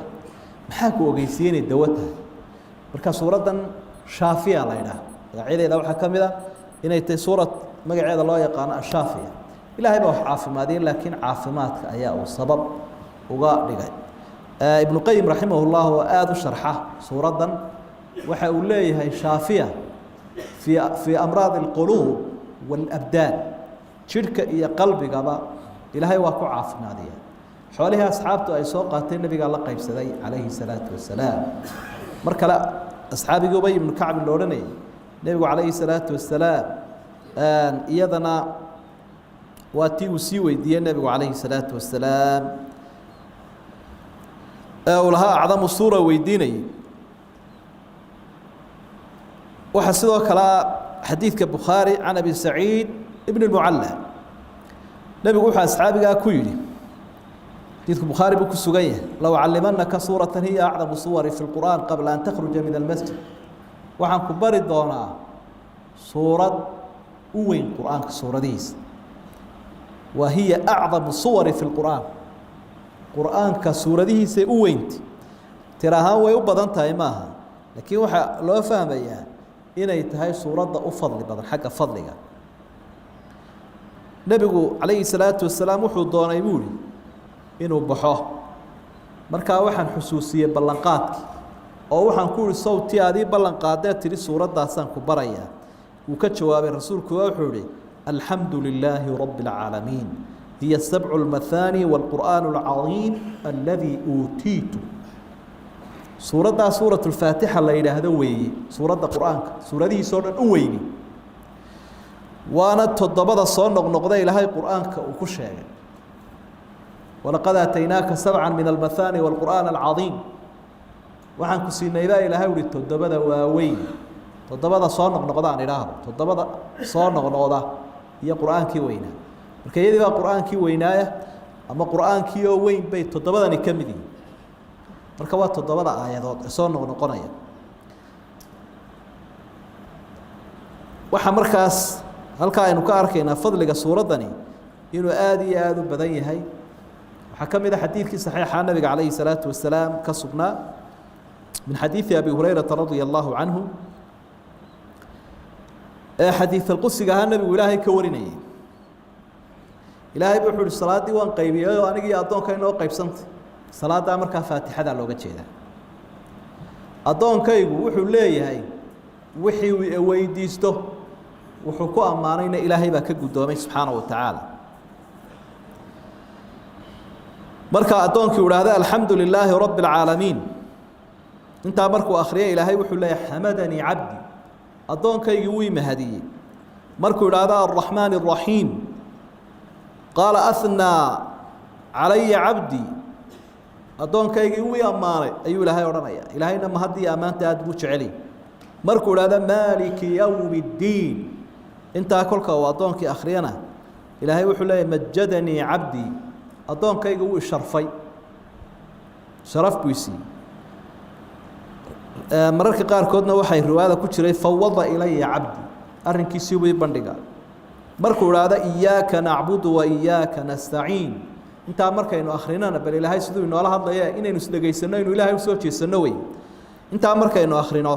maxaa ku ogeysiiyey inay dawo tahay marka suuraddan shaafiya la ydhaah magacyadeeda waxaa ka mid a inay tahay suurad magaceeda loo yaqaano ashaafiya ilaahay baa wax caafimaadiyey laakiin caafimaadka ayaa uu sabab uga dhigay ibnu qayim raximah llah oo aada u sharxa suuraddan waxa uu leeyahay shaafiya fii amraadi alquluub waalabdaan jidhka iyo qalbigaba ilaahay waa ku caafimaadiya xoolihii asxaabtu ay soo qaateen nebigaa la qaybsaday calayhi salaatu wasalaam mar kale asxaabigii ubay ibnu kacbi lo odhanayay nebigu calayhi salaatu wasalaam iyadana waa tii uu sii weydiiyey nebigu calayhi salaatu wasalaam uu lahaa acdamu suura weydiinayay waxaa sidoo kale xadiidka bukhaari can abi saciid ibn اmucalla nebigu wuxuu asxaabigaa ku yidhi xadiidku bukhaari buu ku sugan yahay low callimanaka suuratan hiya acdamu suwari fi اlqur'an qabla an takhruja min almasjid waxaan ku bari doonaa suurad u weyn qur-aanka suuradihiisa wa hiya acdamu suwari fi اlqur'an qur-aanka suuradihiisay u weynta tir ahaan way u badan tahay maaha laakiin waxaa loo fahmayaa inay tahay suuradda u fadli badan xagga fadliga nebigu calayhi salaatu wasalaam wuxuu doonay buu ihi inuu baxo markaa waxaan xusuusiyey ballanqaadkii oo waxaan ku ihi sawtii adii ballanqaadee tidhi suuraddaasaan ku barayaa wuu ka jawaabay rasuulku wuxuu ihi alxamdu lilaahi rabbi اlcaalamiin hiya sabcu اlmahaani wاlqur'aan اlcadiim aladii uutiitu suuraddaa suurat lfaatixa la yidhaahdo weeye suuradda qur-aanka suuradihiisoo dhan u weyni waana toddobada soo noqnoqda ilaahay qur-aanka uu ku sheegay walaqad aataynaaka sabca min almahaani wاlqur'aan alcadiim waxaan ku siinay baa ilaahay uhi toddobada waaweyn toddobada soo noqnoqda aan idhaahdo toddobada soo noqnoqda iyo qur-aankii weynaa marka iyadii baa qur-aankii weynaaya ama qur-aankii oo weyn bay toddobadani ka mid yihiin marka waa toddobada aayadood ee soo noqnoqonaya waxaa markaas halkaa aynu ka arkaynaa fadliga suuraddani inuu aada iyo aada u badan yahay waxaa ka mid a xadiidkii saxiixa nabiga calayhi salaatu wasalaam ka sugnaa min xadiidi abi hurayrata radia allahu canhu ee xadiid alqudsiga ahaa nebigu ilaahay ka warinayay ilaahay bu wuxuu uhi salaaddii waan qaybiyey oo anigii addoonka inoo qaybsantay salaaddaa markaa faatixadaa looga jeedaa addoonkaygu wuxuu leeyahay wixii uu weydiisto wuxuu ku ammaanayna ilaahay baa ka guddoomay subxaanahu wa tacaala marka addoonkii uu idhaahda alxamdu lilaahi rabbi alcaalamiin intaa markuu akhriyay ilaahay wuxuu leeyahay xamadanii cabdi addoonkaygii wuu imahadiyey markuu idhaahda alraxmaan الraxiim qaala ahnaa calaya cabdii addoonkaygii wuu ammaanay ayuu ilaahay odhanaya ilaahayna mahadii ammaanta aad buu jeceliy markuu idhaahda maaliki yowmi اddiin intaa kolka uu addoonkii akhriyana ilaahay wuxuu leeyahay majadanii cabdii addoonkayga wuu isharfay sharaf buu isiiyey mararka qaarkoodna waxay riwaayada ku jiray fawada ilaya cabdi arrinkiisii wii bandhiga markuu idhaahdo iyaaka nacbudu wa iyaaka nastaciin intaa markaynu akhrinana bal ilaahay siduu inoola hadlaya inaynu isdhegaysanno inuu ilaahay usoo jeesanno wey intaa markaynu akhrino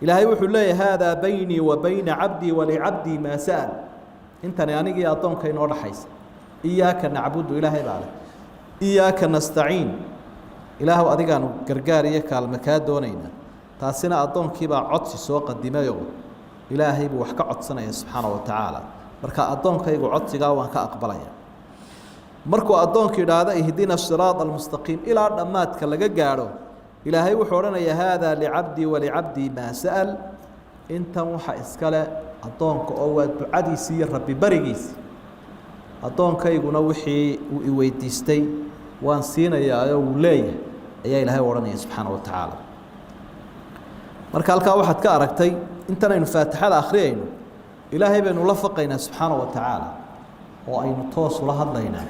ilaahay wuxuu leeyahay haadaa baynii wa bayna cabdii walicabdii maa sa'al intani anigii addoonka inoo dhaxaysa iyaaka nacbudu ilaahay baa leh iyaaka nastaciin ilaahu adigaanu gargaar iyo kaalme kaa doonaynaa taasina addoonkiibaa codsi soo qadimayoo ilaahay buu wax ka codsanaya subxaanahu wa tacaala marka addoonkaygu codsigaa waan ka aqbalaya markuu addoonkii idhaahda ihdina siraada almustaqiim ilaa dhammaadka laga gaadho ilaahay wuxuu odhanayaa haadaa licabdii walicabdii maa sa'al intan waxa iskale addoonka oo waa ducadiisii iyo rabbi barigiisii addoonkayguna wixii uu iweydiistay waan siinayaayoo wuu leeyahay ayaa ilaahay odhanaya subxaana wa tacaala marka halkaa waxaad ka aragtay intanaynu faatixada akhriyayno ilaahay baynu la faqaynaa subxaana wa tacaala oo aynu toos ula hadlaynaa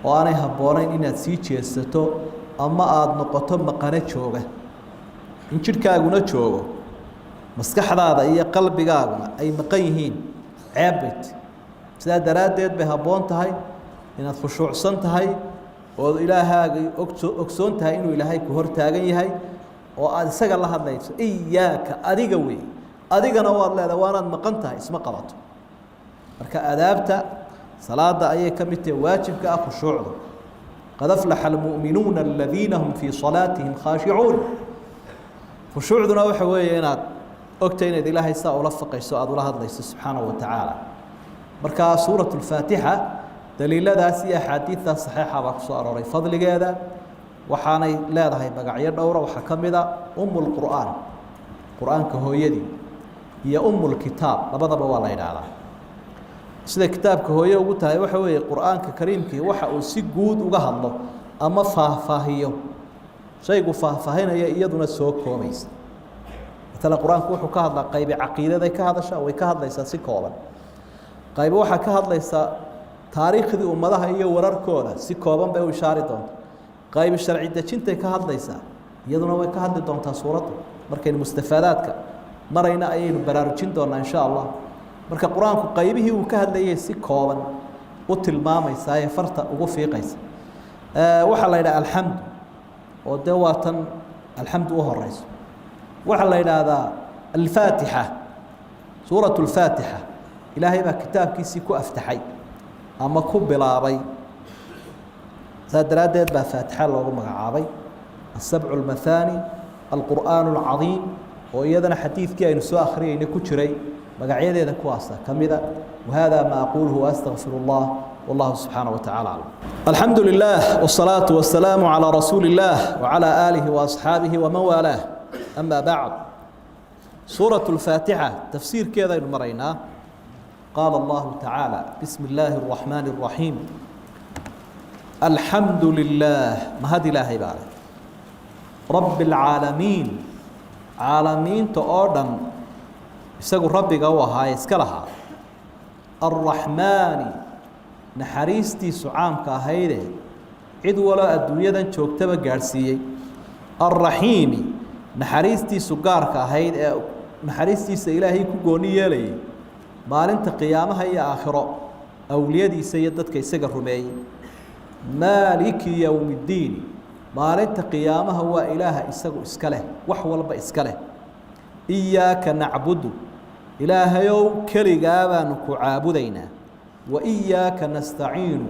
oo aanay habboonayn inaad sii jeesato ama aada noqoto maqano jooga in jidhkaaguna joogo maskaxdaada iyo qalbigaaguna ay maqan yihiin ceeb bayt sidaa daraaddeed bay habboon tahay inaad khushuucsan tahay oo ilaahaaga ogsoon tahay inuu ilaahay ku hor taagan yahay oo aada isaga la hadlayso iyaaka adiga wey adigana waad leedahay waanaad maqan tahay isma qabato marka adaabta salaada ayay ka mid tahay waajibka ah khushuucda qad aflaxa almu'minuuna aladiina hum fii salaatihim khaashicuun khushuucduna waxa weeye inaad ogtay inaad ilaahay saa ula faqayso aada ula hadlayso subxaanahu wa tacaala marka suuratu lfaatixa daliiladaas iyo axaadiidtaas saxiixa baa ku soo arooray fadligeeda waxaanay leedahay magacyo dhowra waxaa ka mid a umulqur'aan qur-aanka hooyadii iyo umulkitaab labadaba waa la yidhaahdaa sida kitaabka hooye ugu tahay waxa weeye qur-aanka kariimkii waxa uu si guud uga hadlo ama faahfaahiyo shaygu faahfaahinaya iyaduna soo koobaysa matala qur-aanku wuxuu ka hadlaa qaybi caqiidaday ka hadashaa way ka hadlaysaa si kooban qaybi waxaa ka hadlaysaa taariikhdii ummadaha iyo wararkooda si kooban bay u ishaari doonta qaybi sharci dejintay ka hadlaysaa iyaduna way ka hadli doontaa suuraddu markaynu mustafaadaadka marayna ayaynu baraarujin doonaa insha allah marka qur-aanku qaybihii uu ka hadlayay si kooban u tilmaamaysaa ee farta ugu fiiqaysa waxaa la yidhaha alxamdu oo dee waa tan alxamdu u horeyso waxaa la yidhaahdaa alfaatixa suuratu alfaatixa ilaahay baa kitaabkiisii ku aftaxay ama ku bilaabay saa daraaddeed baa faatixa loogu magacaabay asabcu almathaani alqur'aan alcadiim oo iyadana xadiidkii aynu soo akhriyayna ku jiray magacyadeeda kuwaasa ka mida wahada ma aquluhu waastaqfiru allah wallahu subxaanaه watacaala aclam alxamdu lilah wالsalaaةu wasalaamu calىa rasuuli اllah wacalى aalihi waasxaabihi waman waalaah ama bacd suuraة اlfaatixa tafsiirkeedaynu maraynaa qaala allahu tacaala bismi illaahi الraxmaani الraxiim alxamdu lilah mahad ilaahay baa leh rabbi اlcaalamiin caalamiinta oo dhan isagu rabbiga u ahaaye iska lahaa alraxmaani naxariistiisu caamka ahayde cid waloo adduunyadan joogtaba gaadhsiiyey alraxiimi naxariistiisu gaarka ahayd ee naxariistiisa ilaahay ku gooni yeelayay maalinta qiyaamaha iyo aakhiro awliyadiisa iyo dadka isaga rumeeyey maaliki yowmi ddiini maalinta qiyaamaha waa ilaaha isagu iska leh wax walba iska leh iyaaka nacbudu ilaahayow keligaa baanu ku caabudaynaa wa iyaaka nastaciinu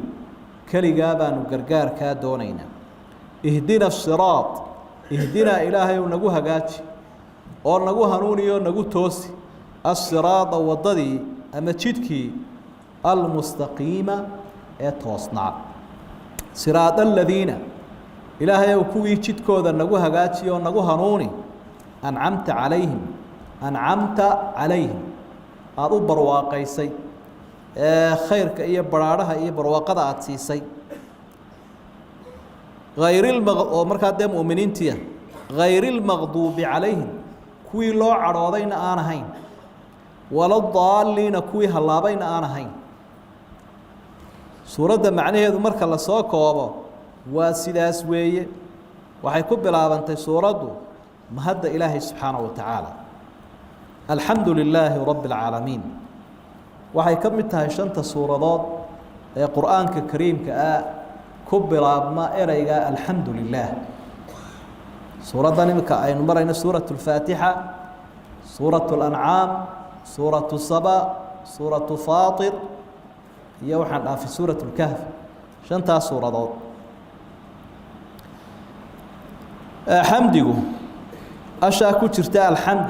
keligaa baanu gargaarkaa doonaynaa ihdina asiraad ihdinaa ilaahayow nagu hagaaji oo nagu hanuuniyo nagu toosi as-siraada wadadii ama jidkii almustaqiima ee toosnaa siraada aladiina ilaahay oo kuwii jidkooda nagu hagaajiyo nagu hanuuni ancamta calayhim aada u barwaaqaysay ee khayrka iyo baraadhaha iyo barwaaqada aada siisay oo markaa dee mu'miniintiya غayr اlmaqduubi calayhim kuwii loo cadhoodayna aan ahayn wala daaliina kuwii hallaabayna aan ahayn suuradda macnaheedu marka la soo koobo waa sidaas weeye waxay ku bilaabantay suuraddu mahadda ilaahay subxaanaه wa tacaala alxamdu lilaahi rabbi اlcaalamiin waxay ka mid tahay shanta suuradood ee qur'aanka kariimka ah ku bilaabma ereyga alxamdu lilah suuraddan imika aynu marayno suuraة الfaatixa suuraة الأncaam suuraة saba suuraة faatir iyo waxaan dhaafay suuraة اlkahf shantaas suuradood xamdigu ashaa ku jirta alxamd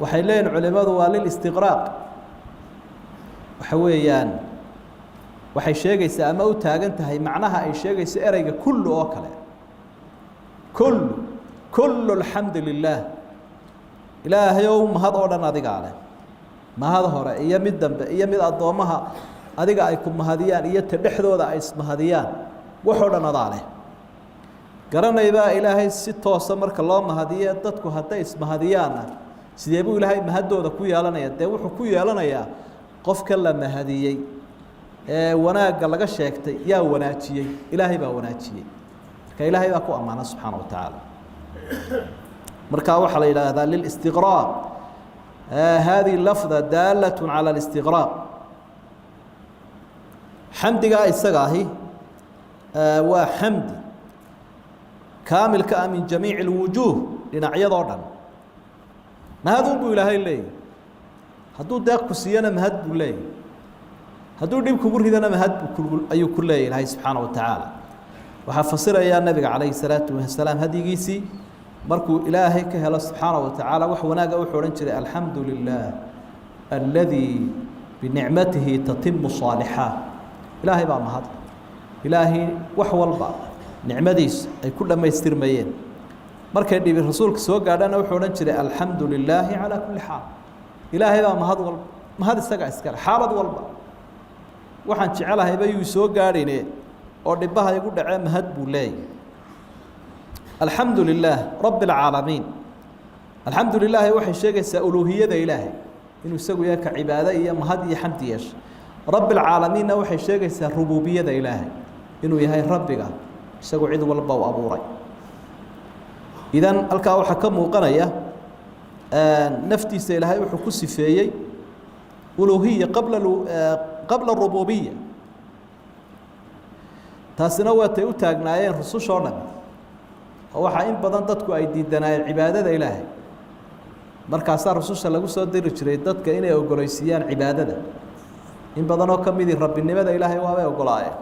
waxay leeyihin culimadu waa lilistiqraaq waxa weeyaan waxay sheegaysaa ama u taagan tahay macnaha ay sheegayso ereyga kullu oo kale kullu alxamdu lilaah ilaahayow mahad oo dhan adigaa leh mahad hore iyo mid dambe iyo mid addoommaha adiga ay ku mahadiyaan iyo ta dhexdooda ay ismahadiyaan waxoo dhan adaa leh garanaybaa ilaahay si toosa marka loo mahadiye dadku hadday ismahadiyaanna sidee buu ilaahay mahaddooda ku yeelanaya dee wuxuu ku yeelanayaa qofka la mahadiyey ee wanaagga laga sheegtay yaa wanaajiyey ilaahay baa wanaajiyey marka ilaahay baa ku ammaana subxaana wa tacaala markaa waxaa la yidhaahdaa lilistiqraaq hadihi lafda daalat cala alistiqraaq xamdigaa isaga ahi waa xamdi kaamilka ah min jamiici اlwujuuh dhinacyadoo dhan mahadun buu ilaahay leeyahy hadduu deeq ku siiyana mahad buu leeyahy hadduu dhib kugu ridana mahad ayuu ku leeyahy ilaahay subxaana wa tacaala waxaa fasirayaa nabiga calayhi salaatu wasalaam hadyigiisii markuu ilaahay ka helo subxaana wa tacaala wax wanaaga wuxuu odhan jiray alxamdu lilah aladii binicmatihi tatimu صaalixaat ilaahay baa mahad ilaahay wax walba nicmadiisu ay ku dhammaystirmayeen markay dhibi rasuulka soo gaadhana wuxuu odhan jiray alxamdu lilaahi calaa kulli xaal ilaahay baa mahad walba mahad isagaa iskale xaalad walba waxaan jecelahayba yuu soo gaadhine oo dhibbaha igu dhacee mahad buu leeyahy alxamdu lilaah rabbi اlcaalamiin alxamdu lilaahi waxay sheegaysaa uluuhiyada ilaahay inuu isagu yahay ka cibaado iyo mahad iyo xamdi yeesha rabbi اlcaalamiinna waxay sheegaysaa rubuubiyada ilaahay inuu yahay rabbiga isagu cid walba u abuuray idan halkaa waxaa ka muuqanaya naftiisa ilaahay wuxuu ku sifeeyey uluuhiya qabla rububiya taasina waatay u taagnaayeen rusushoo dhan oo waxaa in badan dadku ay diidanaayeen cibaadada ilaahay markaasaa rususha lagu soo diri jiray dadka inay ogoleysiiyaan cibaadada in badanoo ka midii rabbinimada ilaahay waabay ogolaayeen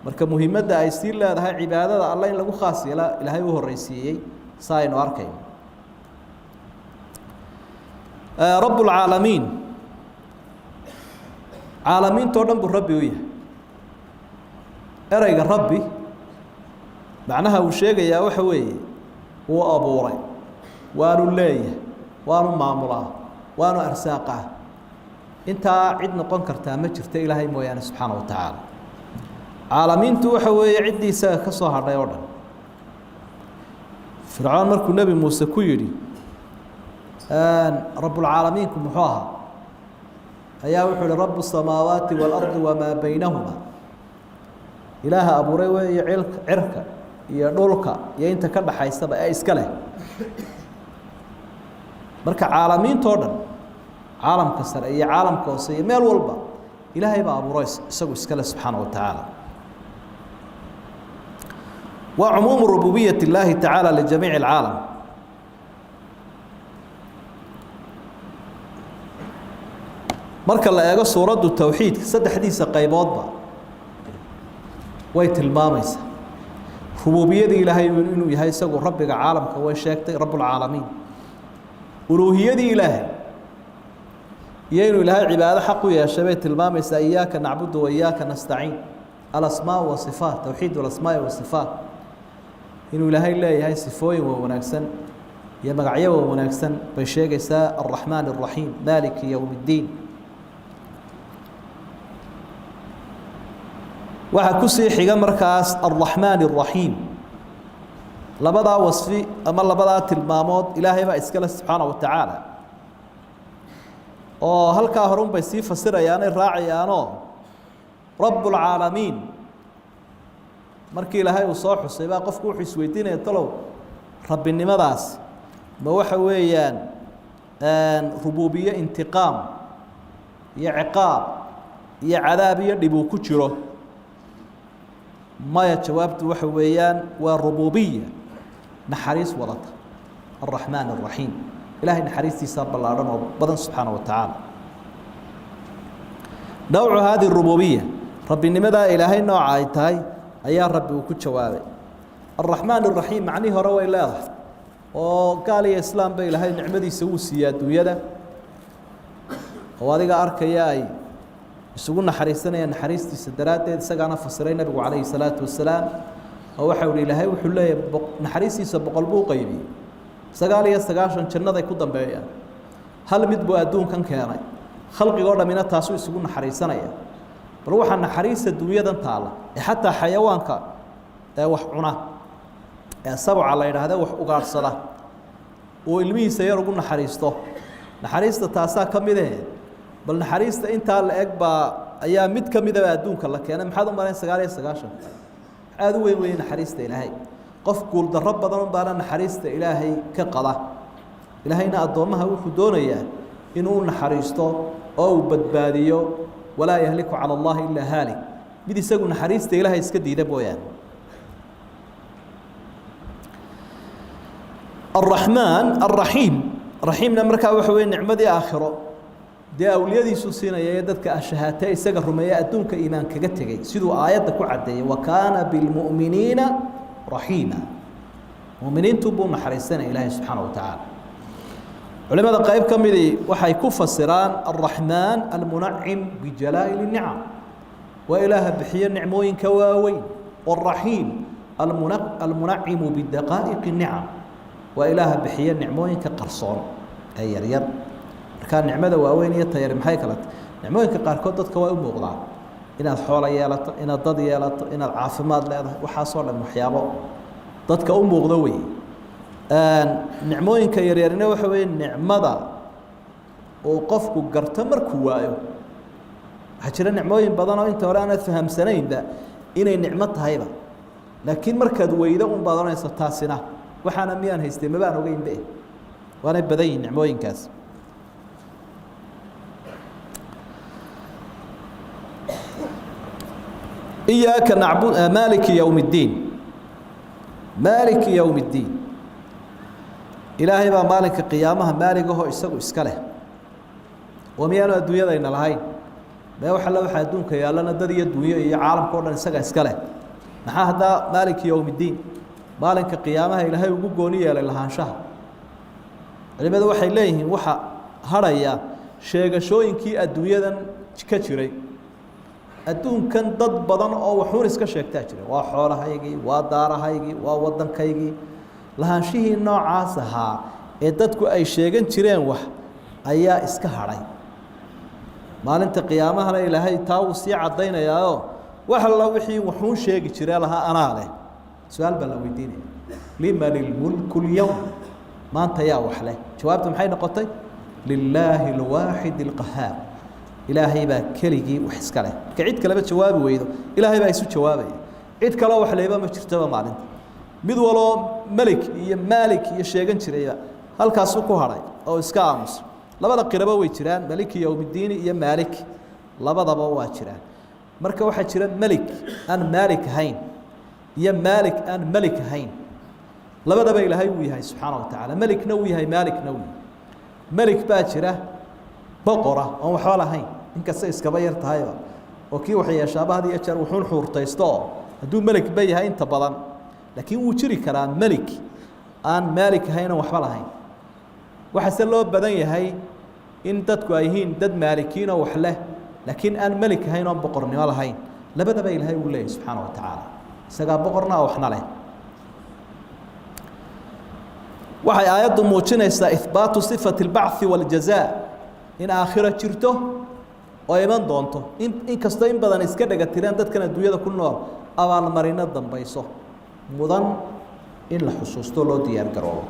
marka muhiimadda ay sii leedahay cibaadada alla in lagu khaas yeela ilaahay u horreysiiyey saa aynu arkayno rabb اlcaalamiin caalamiintoo dhan buu rabbi u yahay ereyga rabbi macnaha uu sheegayaa waxa weeye wuu abuuray waanu leeyahay waanu maamulaa waanu arsaaqaa intaa cid noqon kartaa ma jirto ilaahay mooyaane subxaana wa tacaala caalamiintu waxa weeye ciddii isaga ka soo hadhay oo dhan fircoon markuu nebi muuse ku yidhi rabbulcaalamiinku muxuu ahaa ayaa wuxuu ihi rabu الsamaawaati wاlardi wamaa baynahuma ilaaha abuuray weeye cirka iyo dhulka iyo inta ka dhaxaysaba ee iska leh marka caalamiintoo dhan caalamka sare iyo caalamka hoose iyo meel walba ilaahay baa abuuray isagu iska leh subxaana wa tacaala waa cumuumu rububiyaة اllaahi tacaala lijamiici اlcaalam marka la eego suuraddu towxiidka saddexdiisa qayboodba way tilmaamaysaa rububiyadii ilaahay inuu yahay isagu rabbiga caalamka way sheegtay rabbulcaalamiin uluuhiyadii ilaahay iyo inuu ilaahay cibaado xaq u yeeshay bay tilmaamaysaa iyaaka nacbudu wa iyaaka nastaciin alasmaa wasifaat towxiid alasmaa wasifaat inuu ilaahay leeyahay sifooyin waa wanaagsan iyo magacyo waa wanaagsan bay sheegaysaa alraxmaan alraxiim maaliki yowm اddiin waxaa kusii xiga markaas alraxmaan alraxiim labadaa wasfi ama labadaa tilmaamood ilaahay baa iskale subxaana wa tacaala oo halkaa horun bay sii fasirayaanay raacayaanoo rabb اlcaalamiin markii ilaahay uu soo xusay baa qofku wuxuu isweydiinaya talow rabbinimadaas ma waxa weeyaan rubuubiye intiqaam iyo ciqaab iyo cadaab iyo dhib uu ku jiro maya jawaabtu waxa weeyaan waa rubuubiya naxariis wadata alraxmaan alraxiim ilaahay naxariistiisa ballaadhan oo badan subxaana wa tacaala nawcu hadi rubuubiya rabbinimadaa ilaahay nooca ay tahay ayaa rabbi uu ku jawaabay alraxmaan alraxiim macnihii hore way leedahay oo gaal iyo islaam ba ilaahay nicmadiisa uu siiyey adduunyada oo adiga arkaya ay isugu naxariisanayaan naxariistiisa daraaddeed isagaana fasiray nabigu calayhi salaatu wasalaam oo waxa uhi ilaahay wuxuu leeyahay naxariistiisa boqol buu qaybiyey 99 jannaday ku dambeeyaan hal mid buu adduunkan keenay khalqigoo dhamina taasuu isugu naxariisanaya bal waxaa naxariista adduunyadan taala ee xataa xayawaanka ee wax cuna ee sabca la yidhaahda wax ugaadhsada oo ilmihiisa yar ugu naxariisto naxariista taasaa ka mid eh bal naxariista intaa la eg baa ayaa mid ka midaba adduunka la keenay maxaad u malayn 99 aad u weyn weyn naxariista ilaahay qof guul darro badan baana naxariista ilaahay ka qada ilaahayna addoomaha wuxuu doonayaa inuu naxariisto oo uu badbaadiyo walaa yahliku cala allahi ilaa haalik mid isagu naxariista ilaahay iska diida mooyaan الرحمن الرحيم رحيمنا مركا وحوي نعمدي آخره دي أوليادي سوسينا يددك الشهاتي سجر رمياء دونك إيمان كجتجي سيدو آيات كعدي وكان بالمؤمنين رحيما مؤمنين تبوا محرسين إلهي سبحانه وتعالى علماء قائب كم ذي وحي كف السران الرحمن المنعم بجلائل النعم وإله بحير نعموين كواوين والرحيم المنعم بالدقائق النعم وإله بحير نعموين كقرصون أي يرير كان نعمده واوين يطير maxay kala nicmooyinka qaar kood dadka way u muuqdaan inaad xoolo yeelato inaad dad yeelato inaad caafimaad leedahay waxa soo dhan waxyaabo dadka u muuqdo way nicmooyinka yaryarina waxa weey nicmada oo qofku garto markuu waayo waxa jira nicmooyin badan oo inta hore aan fahamsanaynba inay nicmo tahayba laakiin markaad weydo un baadanayso taasina waxaana miyaan haystay ma baan ogeynba waana badan nicmooyinkaas إياك نعبد مالك يوم الدين مالك يوم الدين إلهي با مالك قيامها مالك هو إسقو إسكاله وميانا الدنيا ذين الهاي ما يوحى الله واحد دونك يا لنا ددي الدنيا يا عالم كورنا إسقى إسكاله نحا هذا مالك يوم الدين مالك قيامها إلهي وجونية للهانشاه لماذا وحى إليه وحى هريا شيء شوين كي الدنيا ذن كتيري adduunkan dad badan oo wuxuun iska sheegtaa jira waa xoolahaygii waa daarahaygii waa waddankaygii lahaanshihii noocaas ahaa ee dadku ay sheegan jireen wax ayaa iska hadhay maalinta qiyaamahana ilaahay taa uu sii cadaynayaa wax alla wixii wuxuun sheegi jiray lahaa anaa leh su'aal baa la weydiinaya liman almulku alyawm maanta yaa wax leh jawaabtu maxay noqotay lillaahi alwaahid alqahaar إلهي با كليجي وحسكله كعيد كلامه جواب ويده إلهي با يسوي جوابه عيد كلام وحليبه ما شرتها معلن مد ولا ملك يا مالك يا شيغان جريا halkaas ku haray oo iska aamus labada qirabo way jiraan malik yawm الدين iyo malik labadaba waa jiraan marka waxa jira malik aan malik hayn iyo malik aan malik hayn labadaba ilaahay uu yahay subhanahu wa ta'ala malikna uu yahay malikna uu malik baa jira boqora oo waxa lahayn inkasta iskaba yar tahayba oo kii wax yeeshaabahad iyo jar wuxuu xuurtaysto haduu malik bay yahay inta badan laakiin uu jiri karaa malik aan malik hayna waxba lahayn waxaase loo badan yahay in dadku ay yihiin dad maalikiin oo wax leh laakiin aan malik ahayn oo boqornimo lahayn labadaba ilaahay uu leeyahay subxaana wa tacaala isagaa boqorna oo waxna leh waxay aayaddu muujinaysaa ihbaatu sifati albacthi waljazaa in aakhiro jirto oo iman doonto inkastoo in badan iska dhaga tiraan dadkan adduunyada ku nool abaalmarino dambayso mudan in la xusuusto loo diyaar garoobo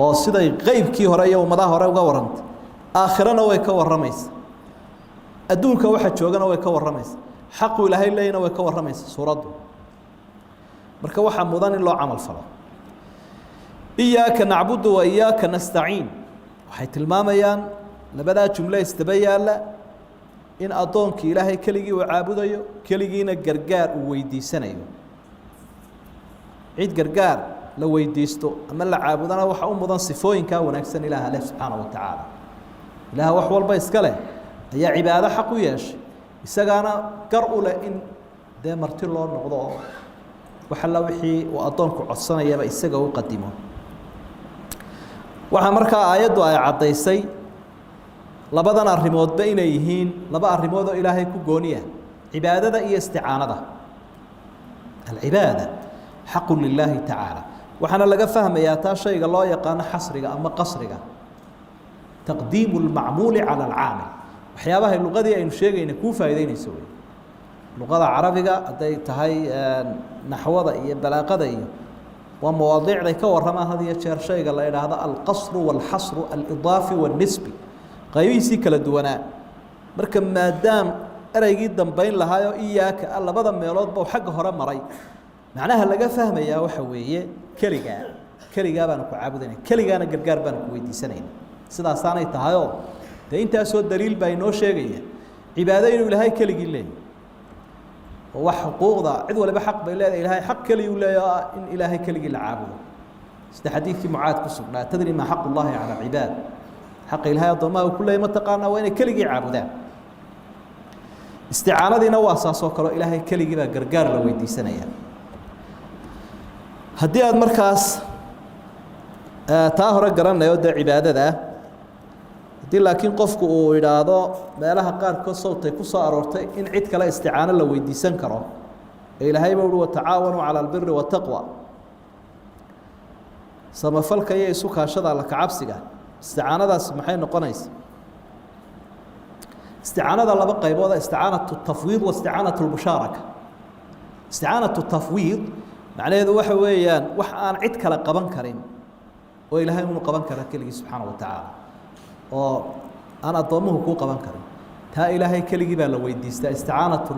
oo siday qeybkii hore iyo ummadaha hore uga warrantay aakhirana way ka warramaysa adduunka waxa joogana way ka warramaysa xaqu ilaahay leeyna way ka warramaysa suuraddu marka waxaa mudan in loo camal falo iyaaka nacbudu wa iyaaka nastaciin waxay tilmaamayaan labadaa jumle istaba yaalla in addoonkii ilaahay keligii uu caabudayo keligiina gargaar uu weydiisanayo cid gargaar la weydiisto ama la caabudana waxa u mudan sifooyinkaa wanaagsan ilaaha leh subxaana wa tacaala ilaah wax walba iska leh ayaa cibaado xaq u yeeshay isagaana gar u leh in dee marti loo noqdo oo wax alla wixii uu addoonku codsanayaba isaga u qadimo waxaa markaa aayaddu ay caddaysay labadan arrimoodba inay yihiin laba arrimood oo ilaahay ku gooniya cibaadada iyo isticaanada alcibaada xaqu lilaahi tacaala waxaana laga fahmayaa taa shayga loo yaqaano xasriga ama qasriga taqdiimu lmacmuuli cala alcaamil waxyaabahay luqadii aynu sheegayna kuu faa'iideynayso wey luqada carabiga hadday tahay naxwada iyo balaaqada iyo waa mawaadiicday ka warramaan had iyo jeer shayga la idhaahdo alqasru waalxasru alidaafi waاlnisbi qaybihiisii kala duwanaa marka maadaam ereygii dambayn lahaayoo iyaaka labada meeloodba xagga hore maray macnaha laga fahmayaa waxa weeye keligaa baanu ku caabudayna keligaana gargaar baanu ku weydiisanayna sidaasaanay tahayoo dee intaasoo daliil baa inoo sheegaya cibaado inuu ilaahay keligii leeyahy oo wax xuquuqda cid waliba xaq bay leedahay ilaahay xaq keligii u leeyahay in ilaahay keligii la caabudo sida xadiidkii mucaad ku sugnaa tadri maa xaqu llaahi cala alcibaad xaqa ilaahay addoomaha uu ku leeyahy ma taqaanaa waa inay keligii caabudaan isticaanadiina waa saasoo kaleo ilaahay keligii baa gargaar la weydiisanaya haddii aad markaas taa hore garanayo dee cibaadadaa haddii laakiin qofku uu idhaahdo meelaha qaarkood sawtay ku soo aroortay in cid kale isticaano la weydiisan karo ee ilaahay baa uhi watacaawanuu cala albiri waataqwa samafalka iyo isu kaashada alla kacabsiga isticaanadaas maxay noqonaysa isticaanada laba qaybooda isticaanatu tafwiid wa isticaanatu lmushaaraka isticaanatu tafwiid macnaheedu waxa weeyaan wax aan cid kale qaban karin oo ilaahay unu qaban kara keligii subxaana wa tacaala oo aan addoomuhu kuu qaban karin taa ilaahay keligii baa la weydiistaa isticaanatu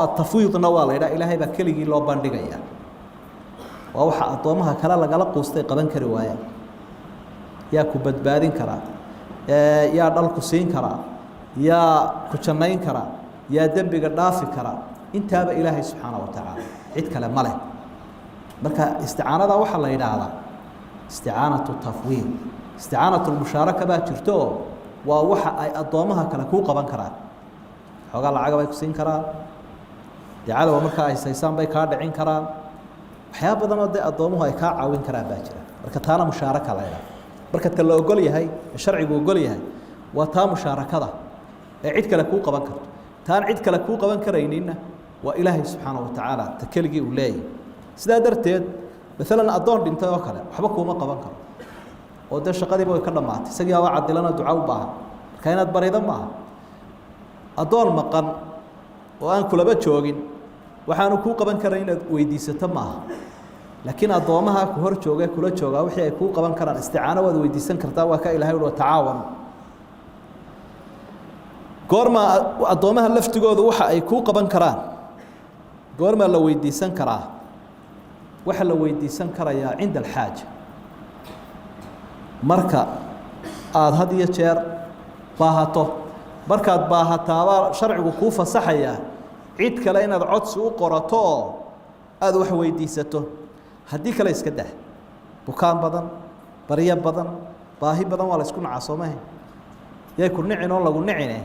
atafwiidna waa la yidhaha ilaahay baa keligii loo bandhigayaa waa waxa addoomaha kale lagala quustay qaban kari waayaan yaa ku badbaadin karaa yaa dhalku siin karaa yaa ku jannayn karaa yaa dembiga dhaafi karaa intaaba ilaahay subxaana wa tacaala cid kale ma leh marka isticaanada waxaa la yidhaahdaa isticaanatu tafwiid isticaanatu lmushaaraka baa jirto oo waa waxa ay addoomaha kale kuu qaban karaan xoogaa lacaga bay ku siin karaan dee cadowa markaa ay saysaan bay kaa dhicin karaan waxyaaba badanoo dee addoomuhu ay kaa caawin karaan baa jira marka taana mushaaraka la yidhaha marka ta la ogol yahay ee sharcigu ogol yahay waa taa mushaarakada ee cid kale kuu qaban karto taan cid kale kuu qaban karayninna waa ilaahay subxaana wa tacaala ta keligii uu leeyahy sidaa darteed maalan addoon dhintay oo kale waxba kuuma qaban karo oo dee shaqadiiba way ka dhammaatay isagii waa cadilana duca u baahan marka inaad barida maaha addoon maqan oo aan kulaba joogin waxaanu kuu qaban karan inaad weydiisato maaha laakiin addoomaha ku hor jooga kula joogaa wixii ay kuu qaban karaan isticaano waad weydiisan kartaa waa ka ilahay uhi watacaawanu goorma addoomaha laftigoodu waxa ay kuu qaban karaan goormaa la weydiisan karaa waxa la weydiisan karayaa cinda alxaaja marka aada had iyo jeer baahato markaad baahataabaa sharcigu kuu fasaxayaa cid kale inaad codsi u qorato oo aada wax weydiisato haddii kale iska dah bukaan badan baryo badan baahi badan waa la isku nacaa soo mahe yay ku nicin oo lagu nicine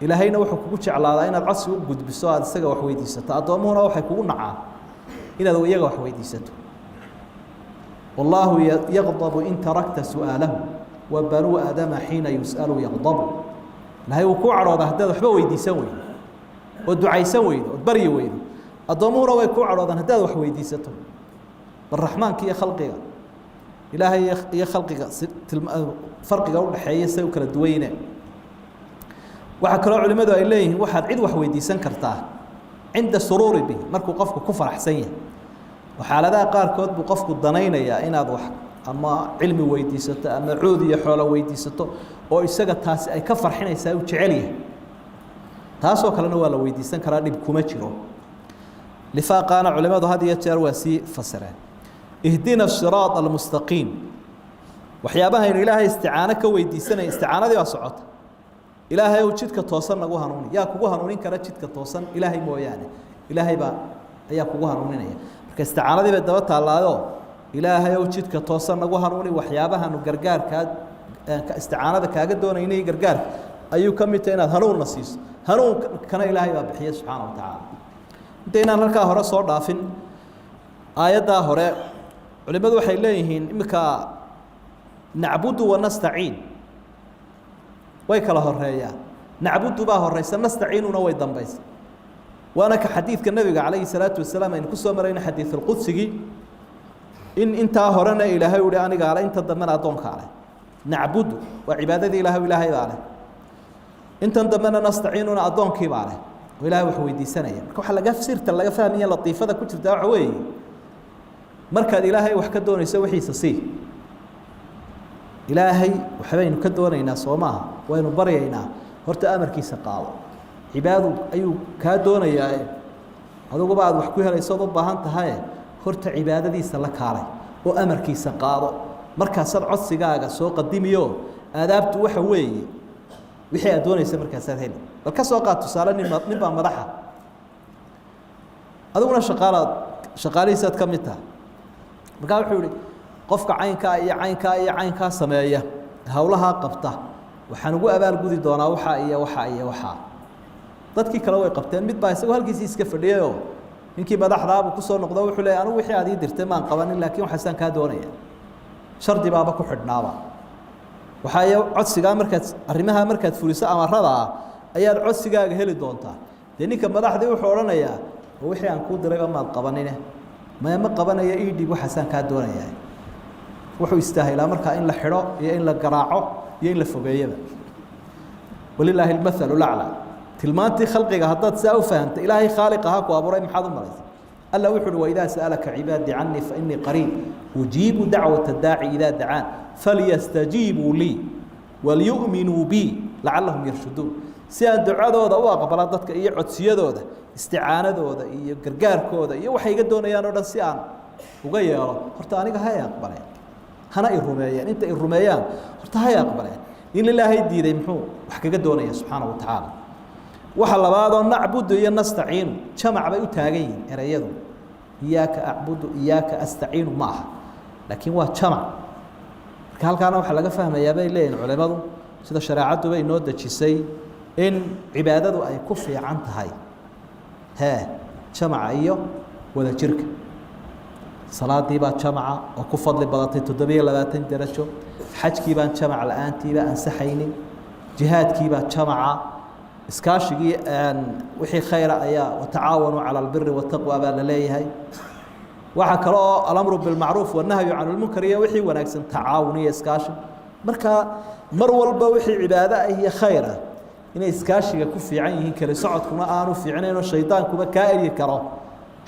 ilaahayna wuxuu kugu jeclaadaa inaad codsi u gudbiso aada isaga wax weydiisato addoomuhuna waxay kugu nacaan inaad iyaga wax weydiisato والله يغضب إن تركت سؤاله وبنو آدم حين يسأل يغضب لهي وكوع عروضة هداد وحبا ويدي سوي ودعي سوي ودبري ويدي الضمور ويكوع عروضة هداد وحبا ويدي ستو الرحمن كي خلقه إلهي يا خلقه فرق قول حياة سوي كلا دوينه وحكروا علماء إليه واحد عيد وحبا ويدي سنكرتاه عند السرور به مركو قفك كفر حسين وحالدا قاركود بو qofku danaynaya inaad wax ama cilmi weydiisato ama cuudiyo xoolo weydiisato oo isaga taasi ay ka farxinaysaa u jecel yahay taasoo kalena waa la weydiisan karaa dib kuma jiro lifaaqana culimadu hadiya jeer waa si fasireen ihdina as-siraat al-mustaqim waxyaabaha in ilaahay isticaana ka weydiisanay isticaanadii waa socota ilaahay uu jidka toosan nagu hanuuni yaa kugu hanuunin kara jidka toosan ilaahay mooyaane ilaahay ba ayaa kugu hanuuninaya استعانة بالدوات الله إلهي وجدك توصل نجوا هنوني وحيابها نجرجار كاد استعانة كاجد دون إني جرجار أيو كم تينا هنون نصيص هنون كان إلهي بحيه سبحانه وتعالى تينا هلك هراء صور دافن آيات ده هراء علماء وحي إليهن إمك نعبد ونستعين ويكله الرأي نعبد به الرأي سنستعين ونوي دمبيس وأنا كحديث كالنبي عليه الصلاة والسلام إن كسر مرينا حديث القدسي إن أنت هرنا إلهي ولأنك على أنت ضمن أدونك عليه نعبد وعبادة إلهي وإلهي عليه أنت ضمن نستعيننا أدونك عليه وإلهي وحويدي سنة كحلا جف سيرت الله فهمية لطيفة ده كنت دعوي مركز إلهي وحكدون يسوي حيسسي إلهي وحبين كدون يناس وما وين برينا هرت أمر كيس قاو عباده أيو كادون يا هذا بعد وحكوها ليس ضد بهانت هاي هرت عبادة دي سلك عليه وأمر كيس قاو مركز صار عصي جاجا سوق الدميو آدابت وحوي وحي أدون يسمى مركز هذين الكسوقات تصارني نبى مرحة هذا ولا شغالي سات كمتها مركز حولي قفك عين كا سماية هولها قبته وحنقول أبار جودي دونا وحا dadkii kale way qabteen mid baa isagoo halkiisa iska fadhiyo ninkii madaxdaaba ku soo noqdo wuxuu leeyahay anigu wixii aad ii dirtay maan qabanin laakiin waxa san ka doonaya shardi baaba ku xidhnaaba waxa ay codsiga markaad fuliso amarada ayaad codsigaaga heli doontaa ninka madaxdii wuxuu oranayaa wixii aan ku diray ma qabanin ma qabanaya ii dhib waxa san ka doonaya wuxuu istaahilaa marka in la xidho iyo in la garaaco iyo in la fogeeyaba walillahi al-mathalu al-a'la tilmaantii khalqiga haddaad saa u fahamta ilaahay khaaliqaha ku abuuray maxaad u maraysa alla wuxuu waydaa sa'alaka cibaadi anni fa inni qariib ujiibu da'wata da'i idha da'an falyastajibu li walyu'minu bi la'allahum yarshudun si aan ducadooda u aqbala dadka iyo codsiyadooda isticaanadooda iyo gargaarkooda iyo waxay iga doonayaan oo dhan si aan uga yeelo horta aniga hay aqbaleen hana i rumeeyeen inta i rumeeyaan horta hay aqbaleen in ilaahay diiday muxuu wax kaga doonaya subhanahu wa ta'ala waxa labaad oo nacbudu iyo nastaciin jamac bay u taagan yihiin erayadu iyaaka a'budu iyaaka astaciinu maaha laakiin waa jamac marka halkaana waxa laga fahmayaa bay leeyihiin culimadu sida shariicadu bay noo dajisay in cibaadadu ay ku fiican tahay jamaca iyo wada jirka salaadii baa jamaca oo ku fadli badatay 720 darajo xajkii baan jamac la'aantii baa ansaxaynin jihaadkii baa jamaca iskaashigii wixii khayra ayaa watacaawanu cala albirri wattaqwa baa la leeyahay waxa kale oo alamru bilmacruuf wanahyu cani lmunkar iyo wixii wanaagsan tacaawun iyo iskaashi marka mar walba wixii cibaado ah iyo khayr ah inay iskaashiga ku fiican yihiin kale socodkuna aanu fiicnayn oo shaydaankuba kaa eri karo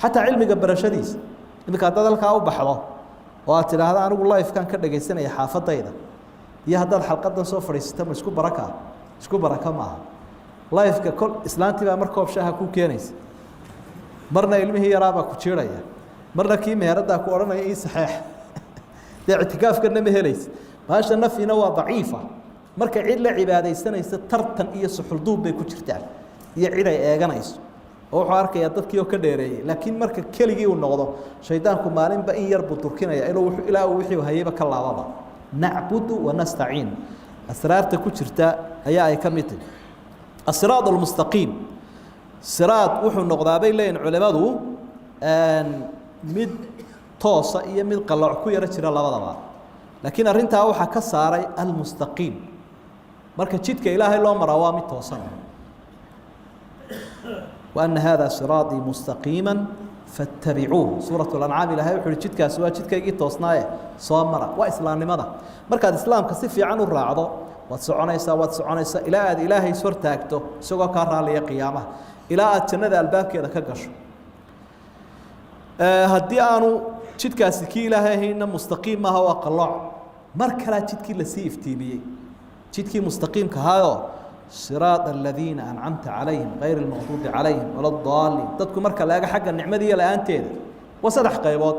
xataa cilmiga barashadiisa iminka haddaad halkaa u baxdo oo aad tidhaahda anigu lifekan ka dhagaysanaya xaafadayda iyo haddaad xalqadan soo fadhiisata ma isku baraka maaha lifeka kol islaantii baa mar koob shaaha ku keenaysa marna ilmihii yaraabaa ku jiiraya marna kii meeradaa ku odhanaya ii saxeex dee ictikaafkana ma helaysa maasha nafina waa daciifa marka cid la cibaadaysanaysa tartan iyo suxulduub bay ku jirtaan iyo cid ay eeganayso oo wuxuu arkayaa dadkii oo ka dheereeyay laakiin marka keligii uu noqdo shaydaanku maalinba in yar buu turkinaya ilaa uu wixii hayayba ka laababa nacbudu wa nastaciin asraarta ku jirta ayaa ay ka mid tahay الصراط المستقيم صراط وحو النقضة بين لين علماء مد toosa iyo mid qalooc ku yara jira labadaba laakiin arrintaa waxaa ka saaray almustaqiim marka jidka ilaahay loo maraa waa mid toosan وأن هذا صراطي مستقيما فاتبعوه سورة الأنعام إلهي وحول جدك سواء جدك يجي توصنايا صامرة وإسلام لماذا مركز الإسلام كصفي عنه الرعضة وتسعنيسا إلى أد إلهي سور تاكتو سوى كارها لي قيامة إلى أد تنذ الباب كذا كقش هدي أنو جدك سكي إلهي هنا مستقيم ما هو قلع مركلا جدك لسيف تيبي جدك مستقيم كهذا صراط الذين أنعمت عليهم غير المغضوب عليهم ولا الضالين تذكر مركا لاقى حق النعمة دي لأنتين وصدح قيبات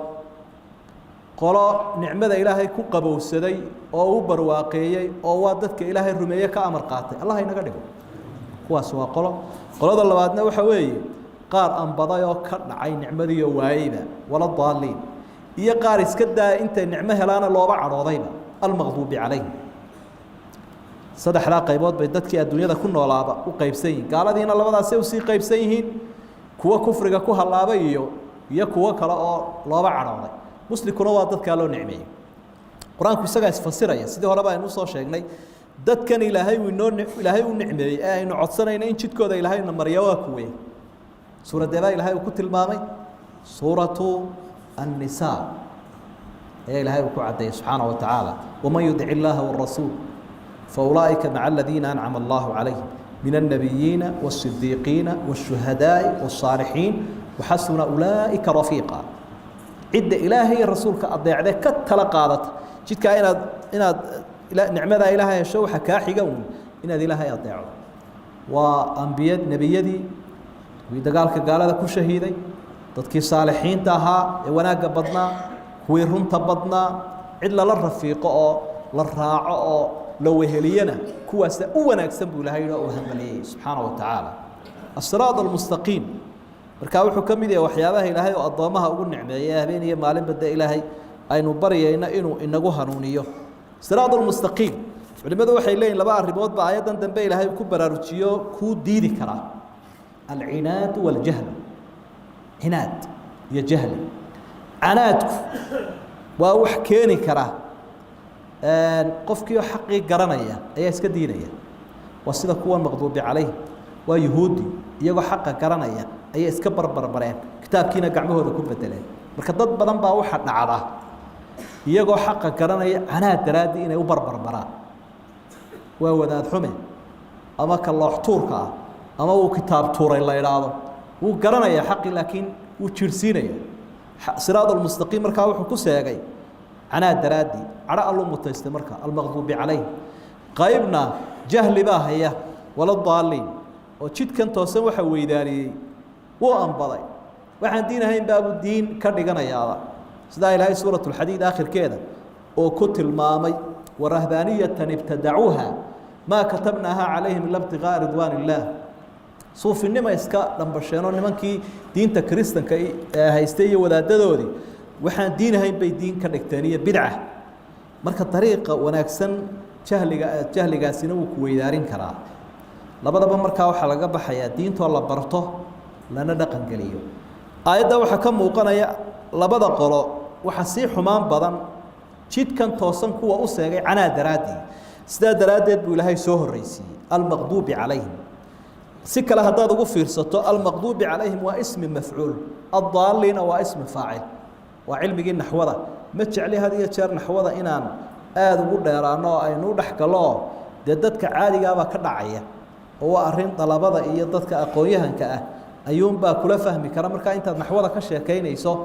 قال نعمة إلهي كقبو السدي أو برواقيي أو وادتك إلهي الرمية كأمر قاتل الله ينقله هو سوا قال هذا الله بعدنا وحوي قار أن بضايا كرن عين نعمة دي وايبة ولا الضالين هي قار اسكدا أنت النعمة لانا الله بعد رضيبة المغضوب عليهم صدح لا قيبات بيدتك الدنيا كنا ولا وقيبسين قال دينا الله بدأ سوسي قيبسين كوا كفرك كوا هاللابيو يا كوا كلا لا بعرضه مسلم كنا وادت كالو نعمي قرآن كيسجع يفسر يا سيدي هربا ينص شيء دت كان إلهي ونور إلهي ونعمي إنه عطسنا إن شد كذا إلهي نمريوا كوي سورة دبا إلهي وكتل المامي سورة النساء إلهي وكعده سبحانه وتعالى وما يدعي الله والرسول فأولئك مع الذين أنعم الله عليهم من النبيين والصديقين والشهداء والصالحين وحسن أولئك رفيقا عد إلهي الرسول كأضيع ذلك كتلقادت جيت إن نعمة إلهي الشو حكاحي قوم إن ذي إلهي أضيعه وأنبياء نبيدي وإذا قال هذا كل شهيدي تذكي صالحين تاها وناق بدنا ويرهم تبضنا إلا للرفيق للراعة لو هلينا كواس أونا يكسبوا لهاي وهمليه سبحانه وتعالى الصراط المستقيم مركاو حكم ذي وحيابه إلهي وأضامها أقول نعمة يا بين هي معلم بدأ إلهي أي نبري إنه هنونيه الصراط المستقيم ولماذا وحي لين لبع الرباط بعيدا دنبه إلهي كبر رجيو كود ديدي كرا العناد والجهل عناد يا جهل عنادك ووحكيني كرا qofkii xaqii garanaya ayaa iska diinaya wasida kuwa maqduubi calayh waa yahuudi iyagoo xaqa garanaya ayaa iska barbarbareen kitaabkiina gacmahooda ku bedeleen marka dad badan baa waxa dhacda iyagoo xaqa garanaya anaa daraadi inay u barbarbaraan waa wadaad xume ama ka loox tuurka ama uu kitaab tuuray la yiraahdo uu garanaya xaqi laakiin uu jirsiinaya siraadul mustaqiim marka wuxuu ku seegay أنا درادي على الله متستمرك المغضوب عليه قايبنا جهل باهية ولا الضالين وشيت كان توسم وحوي داري وأنبضي وعندنا هين باب الدين كرجنا يا الله سدا إلى سورة الحديد آخر كذا وكتل مامي ورهبانية ابتدعوها ما كتبناها عليهم إلا ابتغاء رضوان الله صوف إنما إسكا لما بشرنا إنما كي دين تكريستن كي هيستي ولا تدوري waxaan diinahayn bay diin ka dhigteeniyo bidca marka dariiqa wanaagsan jahligaasina uu ku weydaarin karaa labadaba marka waxa laga baxaya diinto la barto lana dhaqan galiyo aayada waxa ka muuqanaya labada qolo waxa si xumaan badan jidkan toosan kuwa u seegay anaa daraadi sida daraadeed buu ilaahay soo horeysiyay al-maghdubi calayhim si kala hadaad ugu fiirsato al-maghdubi calayhim waa ismi mafcuul ad-dallina waa ismi faa'il وعلمي النحوذة ما تجعلي هذه الشر نحوذة إنان وقول ديرانو أي نودح كلاه ددتك عادي جابا كدعية هو أرين طلبة إيه ددتك أقويها كأه أيوم با كل فهمي كرامك أنت نحوذة كشيء كين يسوع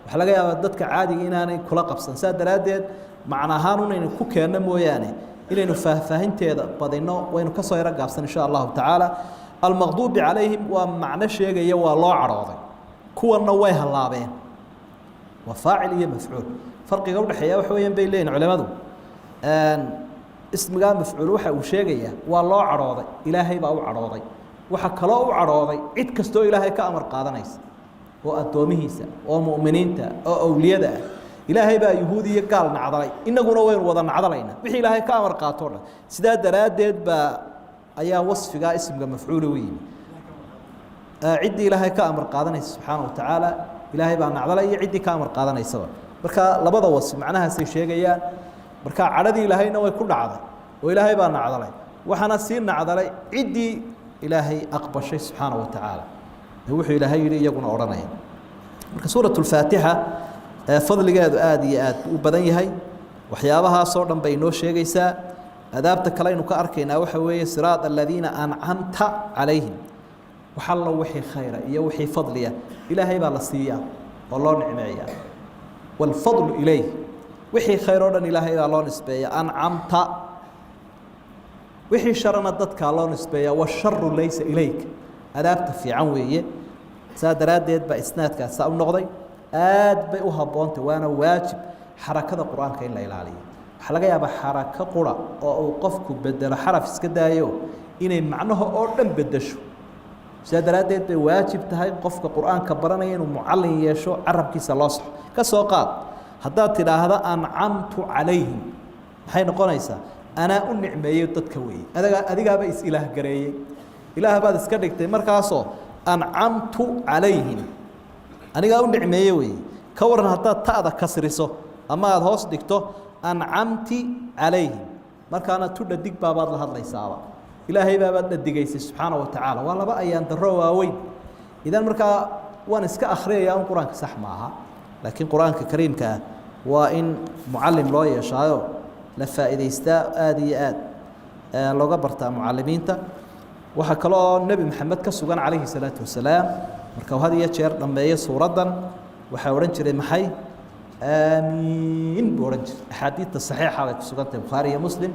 وحلاقي ددتك عادي إنان كل قبص ساد رادد معنا هانون إن كوكي نمو يعني إلى إنه فهمت هذا بدينا وإنه كسر قبص إن شاء الله تعالى المغضوب عليهم ومعنى شيء يوا الله عراضي كوا نواه الله بين وفاعل هي مفعول فرق قول حياه وحويا بين لين علماء اسم قام مفعول وحا وشيغيا والله عراضي الهي با عراضي وحا كلا عراضي عيد كستو الهي كامر قادنيس oo adoomihiisa oo muuminiinta oo awliyada ilaahay baa yahuudiya gaal nacdalay inaguna way wada nacdalayna wixii ilaahay ka amar qaato sida daraadeed ba ayaa wasfiga ismiga mafcuul weyn cid ilaahay ka amar qaadanaysa subhanahu wa ta'ala ilaahay baa nacdalay cid ka amar qaadanaysa marka labada wasi macnahaasay sheegayaan marka cadhadii ilaahayna way ku dhacday oo ilaahay baa nacdalay waxaana sii nacdalay ciddii ilaahay aqbashay subxaana wa tacaala wuxuu ilaahay yidhi iyaguna odhanaya marka suuratu lfaatixa fadligeedu aad iyo aad u badan yahay waxyaabahaasoo dhan bay inoo sheegaysaa adaabta kale aynu ka arkaynaa waxa weeye siraad aladiina ancamta calayhim waxallo wixii khayra iyo wixii fadliya ilaahay baa la siiyaa oo loo nicmeeyaa waalfadlu ilayh wixii khayr oo dhan ilaahay baa loo nisbeeya ancamta wixii sharana dadkaa loo nisbeeyaa washaru laysa ilayk adaabta fiican weeye saa daraaddeed baa isnaadkaas saa u noqday aad bay u habboonta waana waajib xarakada qur-aanka in la ilaaliyo waxaa laga yaabaa xarako qura oo uu qofku bedelo xaraf iska daayo inay macnaha oo dhan bedesho sidaa daraaddeed bay waajib tahay qofka qur-aanka baranaya inuu mucallin yeesho carabkiisa loo saxo ka soo qaad haddaad tidhaahda ancamtu calayhim maxay noqonaysaa anaa u nicmeeyey dadka weeye adigaaba is-ilaah gareeyey ilaah baad iska dhigtay markaasoo ancamtu calayhim anigaa u nicmeeye weeye ka waran haddaad ta'da kasriso ama aada hoos dhigto ancamti calayhim markaana tu dhadig baabaad la hadlaysaaba ilaahay baabaad dhadigaysay subxaana wa tacaala waa laba ayaan darro waaweyn idan markaa waan iska akhriyayaa un qur-aanka sax maaha laakiin qur-aanka kariimka ah waa in mucallim loo yeeshaayo la faa'iidaystaa aada iyo aad looga bartaa mucallimiinta waxaa kaloo nebi maxamed ka sugan calayhi salaatu wasalaam marka had iyo jeer dhammeeyo suuraddan waxaa odhan jiray maxay aamiin buu odhan jiray axaadiidta saxiixa bay ku sugan tahay bukhaari iyo muslim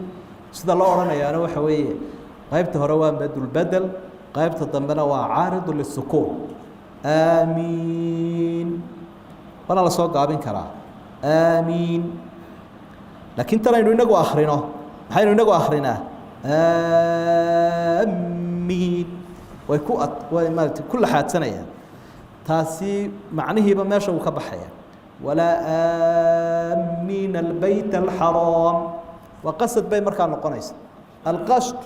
sida loo odhanayaana waxa weeye qaybta hore waa madulbedel qaybta dambena waa caaridu lisukuun aamiin waana la soo gaabin karaa aamiin laakiin tan aynu inagu akhrino maxaynu inagu akhrinaa aamiin way maaragtay ku laxaadsanayaan taasi macnihiiba meesha uu ka baxaya walaa aamiina albayt alxaraam waa qasad bay markaa noqonaysa alqasd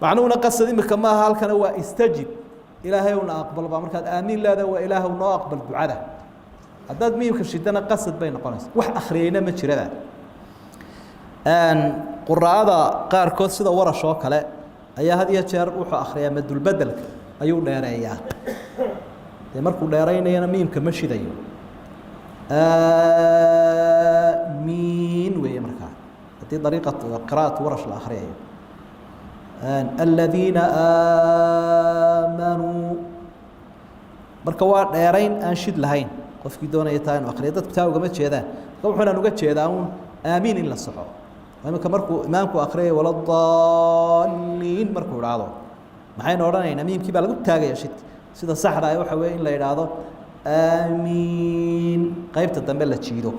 macnuhuna qasad imika maaha halkana waa istajib ilaahay una aqbal baa markaad aamiin leedahay waa ilaahu noo aqbal ducada haddaad miimka shidana qasad bay noqonaysa wax akhriyeyna ma jirada quraa'ada qaarkood sida warash oo kale ayaa had iyo jeer wuxuu akhriyaa madulbedelka ayuu dheereeyaa dee markuu dheeraynayana miimka ma shidayo aamiin weeye markaa haddii dariiqatu qiraa'atu warash la akhriyayo aladiina aamanuu marka waa dheerayn aan shid lahayn qofkii doonaya taa inu akhriya dadku taa ugama jeedaan marka wuxuunaan uga jeedaa uun aamiin in la soxo imika markuu imaamku akriyay waladaalliin markuu idhaahdo maxaynu odhanaynaa miimkii baa lagu taagaya shid sida saxda ah waxa weeye in la idhaahdo aamiin qaybta dambe la jiido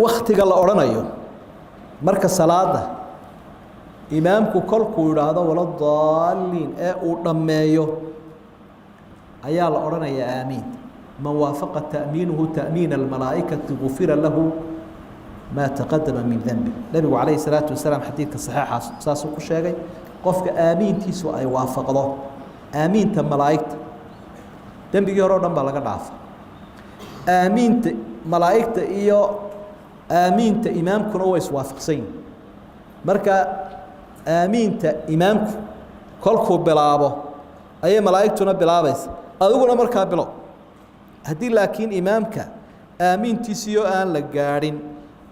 waktiga la odhanayo marka salaada imaamku kolkuu idhaahdo waladaalliin ee uu dhammeeyo ayaa la odhanayaa aamiin man waafaqa ta'miinuhu ta'miina almalaa'ikati gufira lahu ما تقدم من ذنبه النبي عليه الصلاة والسلام حديث صحيح ساسو كشيء قفك آمين تيسو أي وافقه آمين تم ملائكة ذنبي يرون دم بلغ ضعف آمين ملائكة إيو آمين إمام كنوا يسوافق سين مركا آمين إمام كلكو بلابه أي ملائكتنا بلابس أقول مركا بلا هدي لكن إمامك آمين تيسيو آن لجارين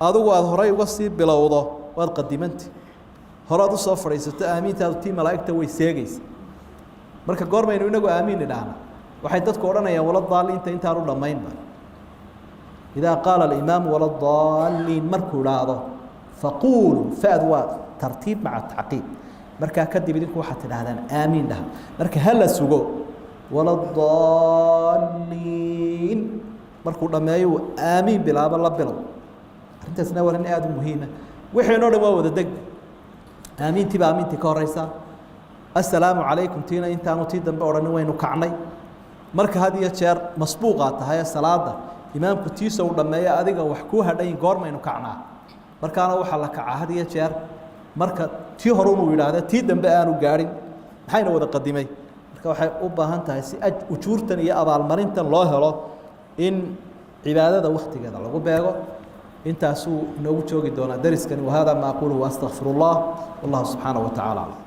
adigu aad horay uga sii bilowdo waad qadimanta horaad u soo fadhiisato aamiintaadu tii malaa'igta way seegaysa marka goormaynu inagu aamiin idhaahna waxay dadku odhanayaan waladaalliinta intaan u dhammaynba idaa qaala alimaamu waladaalliin markuu idhaahdo faquuluu faad waa tartiib maca tacqiib markaa kadib idinku waxaad tidhahdaan aamiin dhaha marka ha la sugo waladaalliin markuu dhammeeyo aamiin bilaabo la bilow arrintaasna waa arrin aada u muhiima wixeenoo dhan waa wada deg aamiintiiba aamiintii ka horeysa assalaamu calaykum tiina intaanu tii dambe odhanin waynu kacnay marka had iyo jeer masbuuqaa tahay salaada imaamku tiisa uu dhammeeya adiga wax kuu hadhayn goormaynu kacnaa markaana waxaa la kacaa had iyo jeer marka tii hore inuu yidhaahda tii dambe aanu gaadhin maxayna wada qadimay marka waxay u baahan tahay si ujuurtan iyo abaalmarintan loo helo in cibaadada waqtigeeda lagu beego intaasuu inoogu joogi doonaa dariskani wahada ma aquluhu waastaqfiru llah wallahu subxaanaه wa tacaala aclam